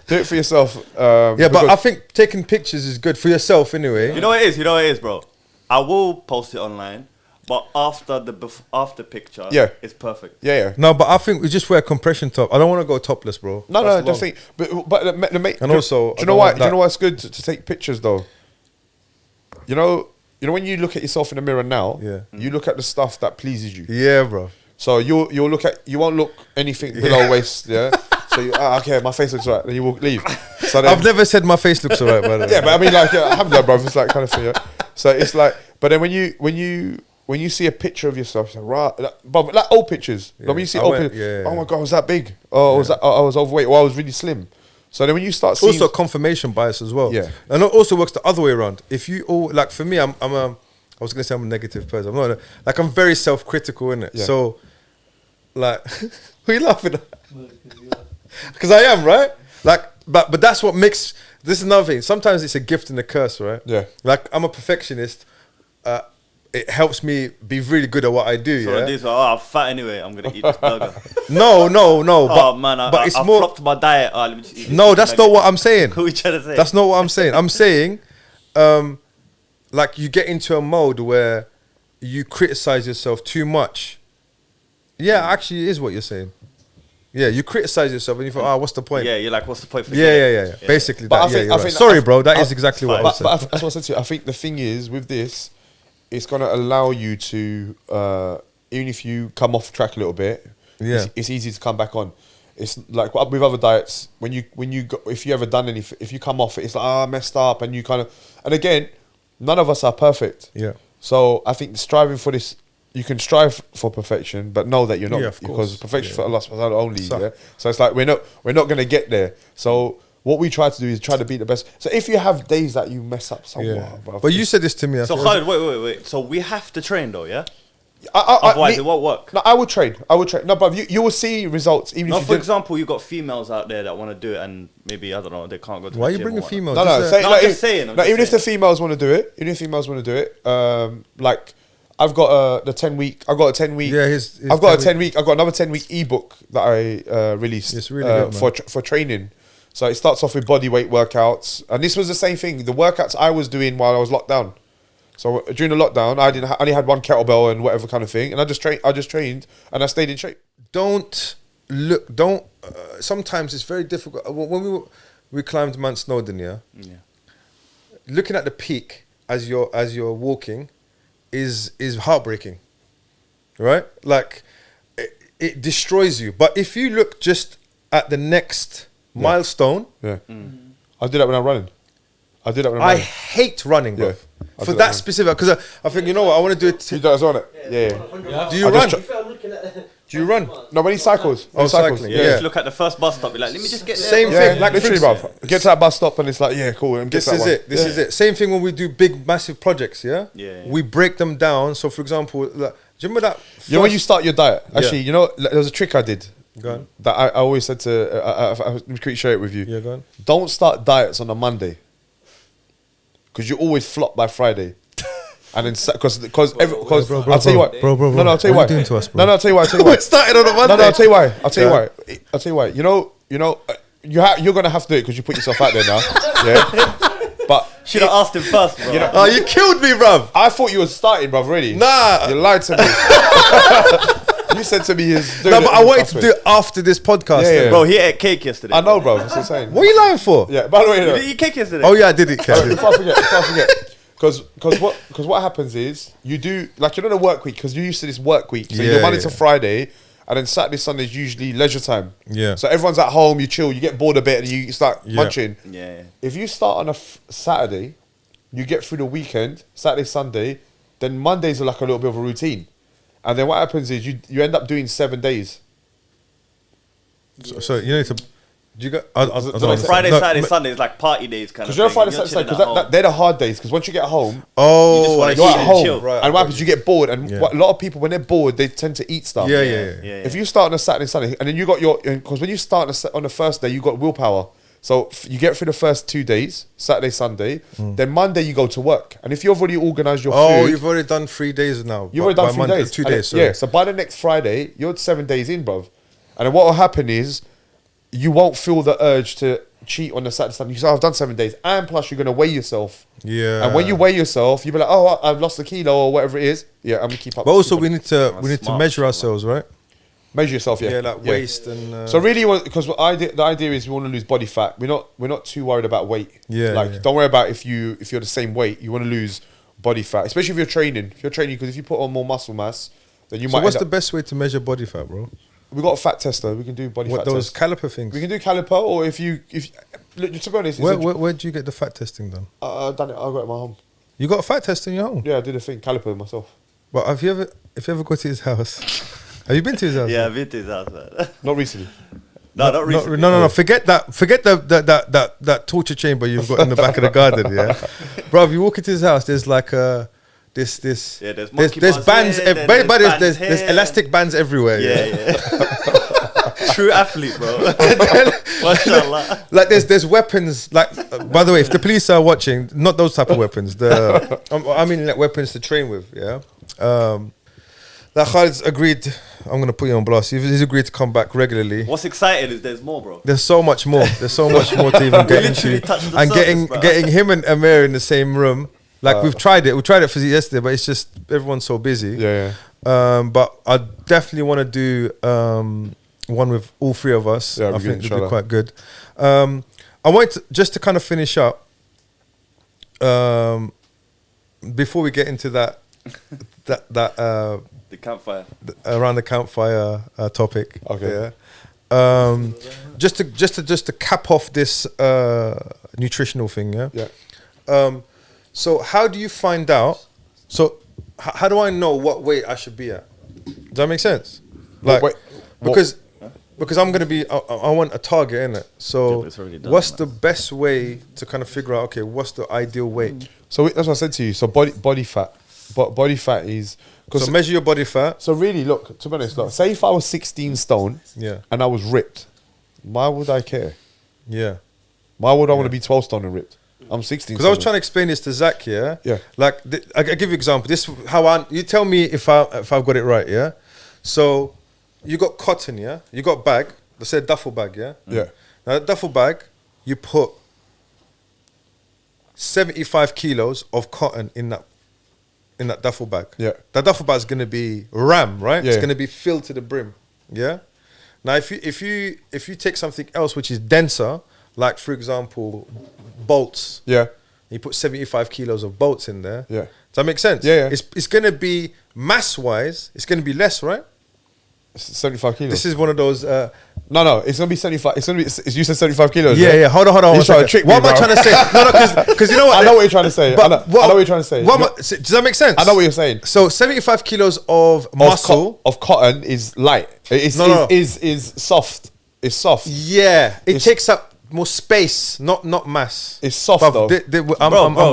Do it for yourself. Yeah, but because- I think taking pictures is good for yourself anyway. You know what it is. You know what it is, bro. I will post it online, but after the after picture, Yeah. it's perfect. yeah. No, but I think we just wear compression top. I don't want to go topless, bro. No, That's just long. think. But the mate. And also, do I you know don't why? want Do you know that. why it's good to take pictures though? You know when you look at yourself in the mirror now. Yeah. You look at the stuff that pleases you. Yeah, bro. So you'll look at, you won't look anything below waist. Yeah. So you, okay, my face looks right. Then you will leave. So then, I've never said my face looks alright, by the way. yeah, but I mean, like, alhamdulillah, bro. It's like kind of thing. Yeah? So it's like, but then when you see a picture of yourself, it's like, right, but like old pictures. Like when you see I old went- pictures, yeah. oh my god, I was that big? Oh, I was overweight. Or I was really slim. So then when you start seeing, Also confirmation bias as well. Yeah. And it also works the other way around. If you all like, for me, I was gonna say I'm a negative person. I'm not like, I'm very self-critical in it. Yeah. So like, who are you laughing at? Because I am, right? Like, but that's what makes, this is another thing. Sometimes it's a gift and a curse, right? Yeah. Like, I'm a perfectionist. It helps me be really good at what I do. So Yeah. this, I'm fat anyway. I'm gonna eat this burger. No. Oh man, but it's I more. flopped my diet. Let me just eat this No, chicken that's nugget. not what I'm saying. Who are you trying to say? That's not what I'm saying. I'm saying, like, you get into a mode where you criticize yourself too much. Yeah, actually, it is what you're saying. Yeah, you criticize yourself and you thought, what's the point? Yeah, you're like, what's the point? For Yeah. Basically, But that. I think- You're I right. think- Sorry, I- bro. That I- is exactly what I was but saying. that's what I said to you. I think the thing is with this, it's gonna allow you to even if you come off track a little bit, Yeah. it's easy to come back on. It's like with other diets, when you go, if you ever done anything, if you come off it, it's like I messed up, and you kind of, and again, none of us are perfect. Yeah. So I think striving for this, you can strive for perfection, but know that you're not, Yeah, of because course. perfection Yeah. for Allah subhanahu wa ta'ala only. So- Yeah? So it's like we're not gonna get there. So what we try to do is try to be the best. So if you have days that you mess up somewhat, Yeah. bruv, But you said this to me. I So thought- Khalid, wait. So we have to train though, yeah? I- Otherwise, me- it won't work. No, I would train. No, but you will see results even No, if you for didn't. example, you got females out there that want to do it, and maybe I don't know, they can't go to. Why are the you gym bringing or whatnot. females? No, Just, say, No, like, I'm just saying, I'm no, just even if the saying. females want to do it, like I've got the 10 week. I've got a 10 week. Yeah, his I've got 10 a 10 week. I've got another 10 week ebook that I released. It's really good, man. for training. So it starts off with bodyweight workouts, and this was the same thing. The workouts I was doing while I was locked down. So during the lockdown, I only had one kettlebell and whatever kind of thing, and I just trained, and I stayed in shape. don't sometimes it's very difficult. When we climbed Mount Snowdon, yeah, looking at the peak as you're walking is heartbreaking, right? Like it destroys you. But if you look just at the next milestone, Yeah, I do that when I'm running. I do that when I'm I running. hate running, bro. Yeah, I For do that that. specific, because I think, you know what, I want to do it. You do that as well, innit? Yeah. Do you I run? just Do you run? No, when he cycles. Oh, cycling, Yeah, yeah. just look at the first bus stop. You're like, let me just get there. Same bro. thing. Yeah, like, literally, for bruv. Get to that bus stop and it's like, yeah, cool. And This is it. This is it. Same thing when we do big, massive projects. Yeah. Yeah. We break them down. So, for example, like, do you remember that? You know when first- you start your diet, actually, Yeah. you know, there was a trick I did Go on. that I always said to, I was quickly share it with you. Yeah, go on. Don't start diets on a Monday because you always flop by Friday. And then, because I'll tell you what, bro. No, I'll tell you What why. are you doing to us, bro? No, I'll tell you why. I'll tell you why. We started on a Monday. No, I'll tell you why. I'll tell you Yeah. why. I'll tell you why. You know, you're gonna have to do it because you put yourself out there now. Yeah. But Should have asked him first, bro. Oh, you killed me, bruv. I thought you were starting, bruv. Already. Nah. You lied to me. You said to me, "He's doing No, it but I in wanted the to do it after this podcast. Yeah, then. yeah. Bro, he ate cake yesterday. I know, bro. That's insane. What are you lying for? Yeah. By the way, You no. didn't eat cake yesterday. Oh, yeah, I did it, Kevin. Before I forget. Because what happens is you do, like, you're on a work week because you're used to this work week. So you're Yeah, Monday yeah. to Friday, and then Saturday, Sunday is usually leisure time. Yeah. So everyone's at home, you chill, you get bored a bit, and you start Yeah. munching. Yeah. If you start on a Saturday, you get through the weekend, Saturday, Sunday, then Mondays are like a little bit of a routine. And then what happens is you end up doing 7 days. So you need to. Do you got? I don't So know. Friday, No, Saturday, Sunday is like party days kind of Because thing. you're Friday, Saturday, because they're the hard days. Because once you get home, Oh, wanna I eat you're see. at and home, chill. Right, and what happens? You get bored, and Yeah. what, a lot of people when they're bored, they tend to eat stuff. Yeah. If you start on a Saturday, Sunday, and then you got your, because when you start on the first day, you got willpower. So you get through the first 2 days, Saturday, Sunday. Then Monday you go to work, and if you've already organised your Oh, food, you've already done 3 days now. you've already done By 3 Monday- days, 2 And days. yeah. So by the next Friday, you're 7 days in, bruv. And then what will happen is you won't feel the urge to cheat on the Saturday, Sunday. You say, I've done 7 days, and plus you're gonna weigh yourself. Yeah. And when you weigh yourself, you'll be like, oh, I've lost a kilo or whatever it is. Yeah, I'm gonna keep up. But also, keep we up. need to smart, measure smart. ourselves, right? Measure yourself, yeah. Yeah, like waist and. So really, because the idea is we want to lose body fat. We're not too worried about weight. Yeah, like yeah. don't worry about if you're the same weight. You want to lose body fat, especially if you're training. If you're training, because if you put on more muscle mass, then you So might. what's end the up- best way to measure body fat, bro? We got a fat tester. We can do body What fat those test. caliper things? We can do caliper, or if look, to be honest, Where do you get the fat testing done? I've done it. I got it at my home. You got a fat test in your home? Yeah, I did a thing caliper myself. Well, if you ever go to his house, have you been to his house? Yeah, I've been to his house, man. Not recently. No, not recently. No. Forget that. Forget that torture chamber you've got in the back of the garden. Yeah, bro. If you walk into his house, there's like this. Yeah, there's monkey there's bars bands. here, then But there's there's bands here. elastic bands everywhere. Yeah. True athlete, bro. Mashallah. Like there's weapons. Like by the way, if the police are watching, not those type of weapons. I mean like weapons to train with. Yeah. That Khalid's agreed. I'm gonna put you on blast. He's agreed to come back regularly. What's exciting is there's more, bro. There's so much more. There's so much more to even get literally into. touched the And surface, bro. getting him and Amir in the same room. Like we've tried it. We tried it for yesterday, but it's just everyone's so busy. Yeah. But I definitely want to do one with all three of us. Yeah, I we think can, it'll be inshallah. quite good. I want to, just to kind of finish up. Before we get into that The campfire. around the campfire topic. Okay. Yeah. Just to cap off this nutritional thing. Yeah. Yeah. So how do you find out? So how do I know what weight I should be at? Does that make sense? Like Wait, because I'm gonna be. I want a target in it. Yeah, So but it's already done, what's man. the best way to kind of figure out? Okay, what's the ideal weight? So that's what I said to you. So body fat, but body fat is because So measure your body fat. So really, look, to be honest, look, say if I was 16 stone Yeah. and I was ripped, why would I care? Yeah. Why would I want to be 12 stone and ripped? I'm 16 Because I was trying to explain this to Zach, yeah. Yeah. Like I give you an example. This how you tell me if I've got it right, yeah. So you got cotton, yeah. You got bag. Let's say a duffel bag, yeah. Yeah. Now that duffel bag, you put 75 kilos of cotton in that duffel bag. Yeah. That duffel bag is gonna be ram, right? Yeah. It's gonna be filled to the brim. Yeah. Now if you take something else which is denser, like for example, bolts. Yeah. You put 75 kilos of bolts in there. Yeah. Does that make sense? Yeah, yeah. It's going to be mass-wise, it's going to be less, right? 75 kilos. This is one of those... no, it's going to be 75. It's going to be, you said 75 kilos. yeah. Hold on. You're one trying to second. trick What me, am I bro. trying to say? No, because you know what? I know what you're trying to say. But I know what you're trying to say. Does that make sense? I know what you're saying. So 75 kilos of muscle... of cotton is light. No. Is soft. It's soft. Yeah. It It's- takes up more space, not mass. It's soft, But though. Bro,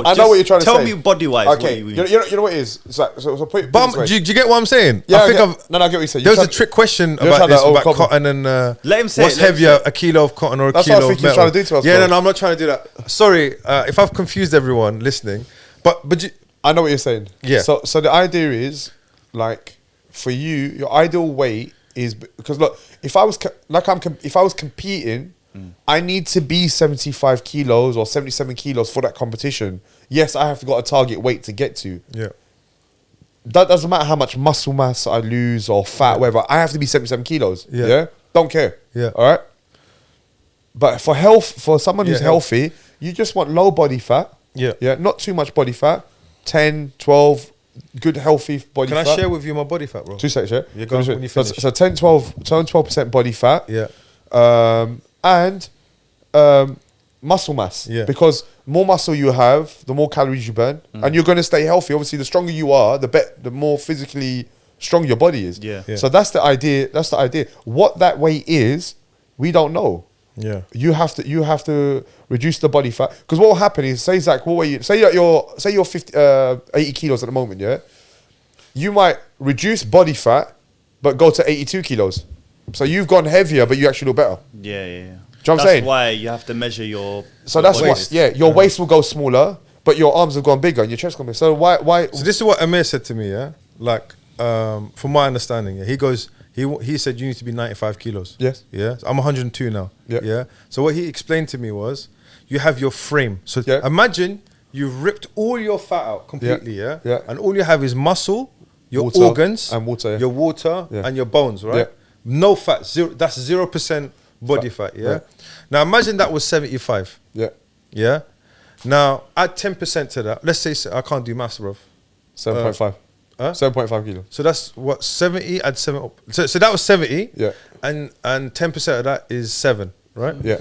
I know what you're trying to tell say. me body-wise. Okay, what you know what it is? It's like, so put it But this way. do you get what I'm saying? Yeah, I think I I've... get what you're saying. There was a trick question about trying this, to about overcome- cotton and Let him say what's it, let him heavier, say it. a kilo of cotton or a That's kilo what I think of he's metal? trying to do to us, Yeah, bro. no, I'm not trying to do that. Sorry if I've confused everyone listening, but you, I know what you're saying. Yeah. So the idea is, like, for you, your ideal weight is because look, if I was competing, I need to be 75 kilos or 77 kilos for that competition. Yes, I have to got a target weight to get to. yeah, That doesn't matter how much muscle mass I lose or fat, whatever. I have to be 77 kilos. Yeah. Yeah. Don't care. Yeah. All right. But for someone who's Yeah, healthy, you just want low body fat. yeah. Yeah. Not too much body fat. 10, 12, good healthy body Can fat. I share with you my body fat, bro? 2 seconds, yeah? Yeah, go on, when you finish. So 10, 12% body fat. Yeah, And muscle mass. Yeah. Because more muscle you have, the more calories you burn. And you're going to stay healthy. Obviously, the stronger you are, the more physically strong your body is. Yeah. Yeah. So that's the idea. What that weight is, we don't know. Yeah. you have to reduce the body fat, because what will happen is, say Zach, what were you, say you're 80 kilos at the moment, yeah, you might reduce body fat but go to 82 kilos, so you've gone heavier but you actually look better. Yeah. Do you know what I'm That's saying? why you have to measure your. So your that's body why, weight. your waist will go smaller but your arms have gone bigger and your chest gone bigger. So why So this is what Amir said to me, yeah? Like, from my understanding, yeah, he goes, he said you need to be 95 kilos. Yes. Yeah. I'm 102 now. Yeah. Yeah. So what he explained to me was, you have your frame. So Yeah. imagine you've ripped all your fat out completely, yeah? Yeah. And all you have is muscle, your Water organs, and water, yeah. your water, Yeah. and your bones, right? Yeah. No fat. That's 0% body fat, yeah? Yeah. Now imagine that was 75. yeah, Yeah. Now add 10% to that. Let's say I can't do maths, bro. 7.5 Huh? 7.5 kilos. So that's what 70. Add 7 up. So that was 70. Yeah. And 10% of that is 7, right? Yeah.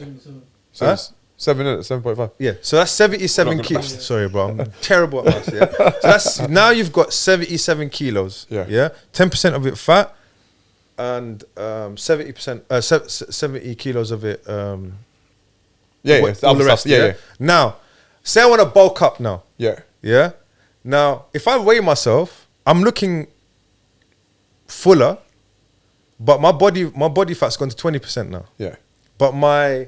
So Huh? it's 7.5. Yeah. So that's 77 kilos. Sorry, bro. I'm terrible at maths. Yeah. So that's now you've got 77 kilos. Yeah. Yeah. 10% of it fat, and 70%, 70 kilos of it. Yeah, all the other the rest. stuff. Yeah, yeah, Now, say I want to bulk up now. yeah. Yeah. Now, if I weigh myself, I'm looking fuller, but my body fat's gone to 20% now. Yeah. But my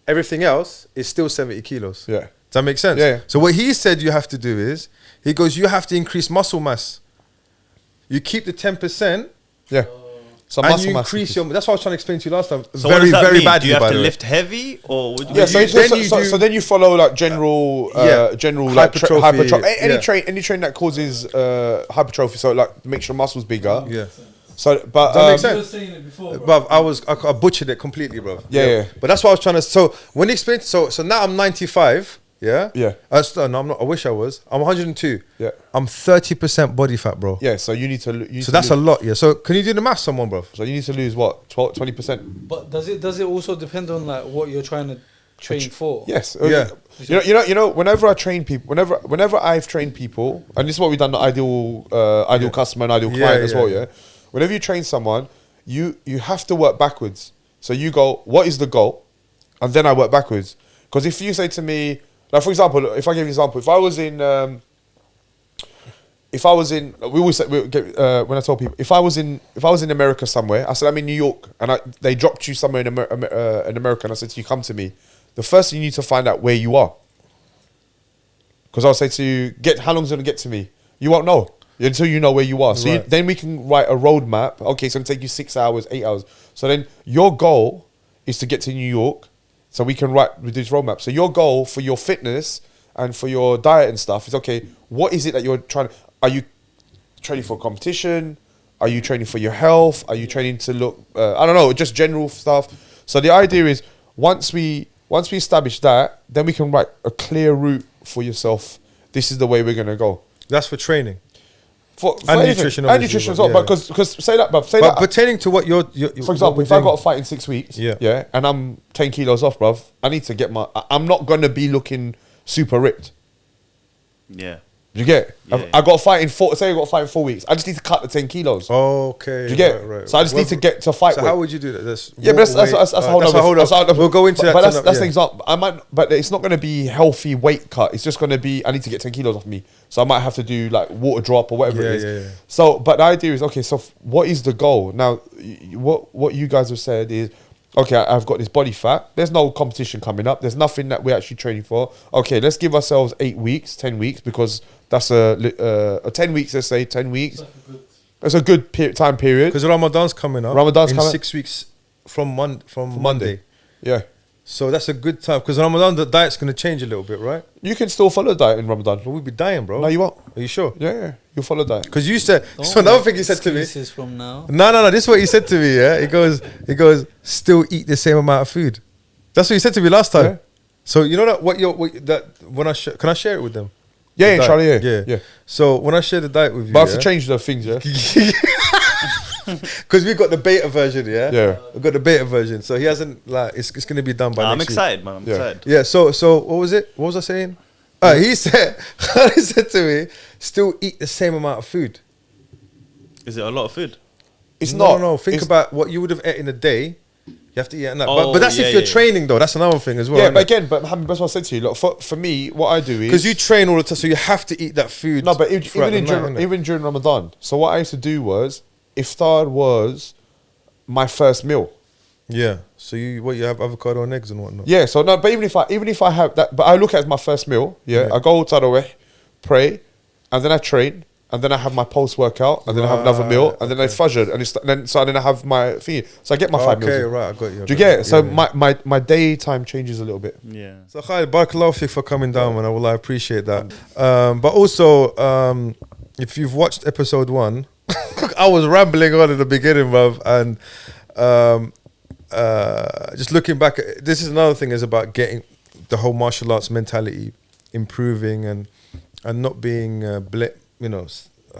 everything else is still 70 kilos. Yeah. Does that make sense? Yeah, yeah. So what he said you have to do is, he goes, you have to increase muscle mass. You keep the 10%, Yeah. So and muscle you mass increase your. That's what I was trying to explain to you last time. So what very, does that very mean? badly. Do you have by to the way. lift heavy, or would you? Yeah, so, you- then you do- so then you follow like general, Yeah. general like Hypertrophy, hypertrophy. Any yeah. any train that causes hypertrophy, so like makes your muscles bigger. Yeah. So, but Does that make You were sense? saying it before, bro. Bruv, I butchered it completely, bruv. Yeah. But that's what I was trying to. So when he explained, so now I'm 95. Yeah. Yeah. No, I'm not. I wish I was. I'm 102. Yeah. I'm 30% body fat, bro. Yeah, so you need to. So that's a lot. Yeah. So can you do the math, someone, bro? So you need to lose what 20%. But does it also depend on like what you're trying to train for? Yes. Yeah. You know. Whenever I train people, whenever I've trained people, and this is what we've done, the ideal customer and ideal client as well. Yeah. Whenever you train someone, you have to work backwards. So you go, what is the goal, and then I work backwards. Because if you say to me, like for example, if I give you an example, if I was in, we always say, when I tell people, if I was in America somewhere, I said I'm in New York, and they dropped you somewhere in America, and I said to you, come to me. The first thing you need to find out where you are, because I'll say to you, how long's it gonna get to me? You won't know until you know where you are. So Right. then we can write a roadmap. Okay, so it'll take you 6 hours, 8 hours. So then your goal is to get to New York, so we can write with this roadmap. So your goal for your fitness and for your diet and stuff is, okay, what is it that you're trying to, are you training for competition? Are you training for your health? Are you training to look, I don't know, just general stuff. So the idea is once we establish that, then we can write a clear route for yourself. This is the way we're going to go. That's for training. For And anything. nutrition, And obviously, nutrition as but well. yeah. But because say that, but say But that. pertaining to what you're For example, if I got a fight in 6 weeks, Yeah. and I'm 10 kilos off, bruv, I need to get I'm not going to be looking super ripped. Yeah. You get? Yeah. I got a fight in 4 weeks. I just need to cut the 10 kilos. Okay. Do you get? Right. So I just need to get to fight So weight. how would you do that? Yeah, but that's a whole other. We'll go into that. But tonight, that's yeah. an example. But it's not going to be healthy weight cut. It's just going to be, I need to get 10 kilos off me. So I might have to do like water drop or whatever it is. Yeah. So, but the idea is, okay, so what is the goal? Now, what you guys have said is, okay, I've got this body fat. There's no competition coming up. There's nothing that we're actually training for. Okay, let's give ourselves 8 weeks, 10 weeks, because that's a 10 weeks, let's say 10 weeks. That's a good time period. Because Ramadan's coming up. Ramadan's in coming- 6 weeks from Monday. Yeah. So that's a good time. Because Ramadan, the diet's going to change a little bit, right? You can still follow diet in Ramadan. But we'll be dying, bro. No, you won't. Are you sure? Yeah, you'll follow diet. Because you said. Don't So another make thing he said to me. excuses from now. No. This is what he said to me. Yeah, he goes. Still eat the same amount of food. That's what he said to me last time. Yeah. So you know that when I can I share it with them? Yeah, The Charlie, diet? yeah. So when I share the diet with you, But I have to change the things, yeah? because we've got the beta version. Yeah. we've got the beta version. So he hasn't it's going to be done by I'm next week. excited, man. I'm Yeah. excited. Yeah. So what was it? What was I saying? He said to me, still eat the same amount of food. Is it a lot of food? It's No. not. Think It's- about what you would have ate in a day. You have to eat at night. Oh, but that's yeah, if you're yeah. training though. That's another thing as well. Yeah, innit? but again, Mohammed, that's what I said to you. Look, for me, what I do is Because you train all the time, so you have to eat that food. no, but throughout even the night, innit? even during Ramadan. So what I used to do was iftar was my first meal. Yeah. So you have avocado and eggs and whatnot. Yeah. So no, but even if I have that, but I look at it as my first meal. Yeah. Yeah. I go tarawih, pray, and then I train. And then I have my post workout, and then I have another meal, and then it's fajr, and then I have my thing. So I get my 5 meals. Okay, in. right, I got you. Do you get it? So Yeah. my daytime changes a little bit. Yeah. So Khalid, barakallahu fik for coming down, man. I appreciate that. But also, if you've watched episode 1, I was rambling on at the beginning, bruv, and just looking back, this is another thing is about getting the whole martial arts mentality improving and not being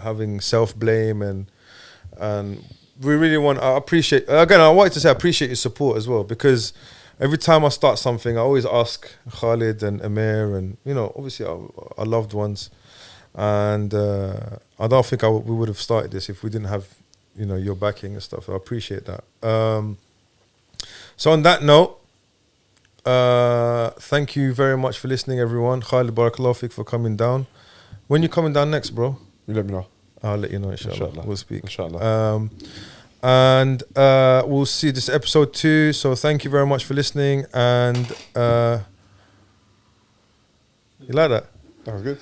having self-blame and we really want. I appreciate again. I wanted to say I appreciate your support as well, because every time I start something, I always ask Khalid and Amir and obviously our loved ones, and I don't think we would have started this if we didn't have your backing and stuff. I appreciate that. So on that note, thank you very much for listening, everyone. Khalid, barakallahu fik for coming down. When you coming down next, bro? You let me know. I'll let you know, inshallah. Inshallah. We'll speak. Inshallah. And we'll see this episode 2. So thank you very much for listening. And you like that? That was good.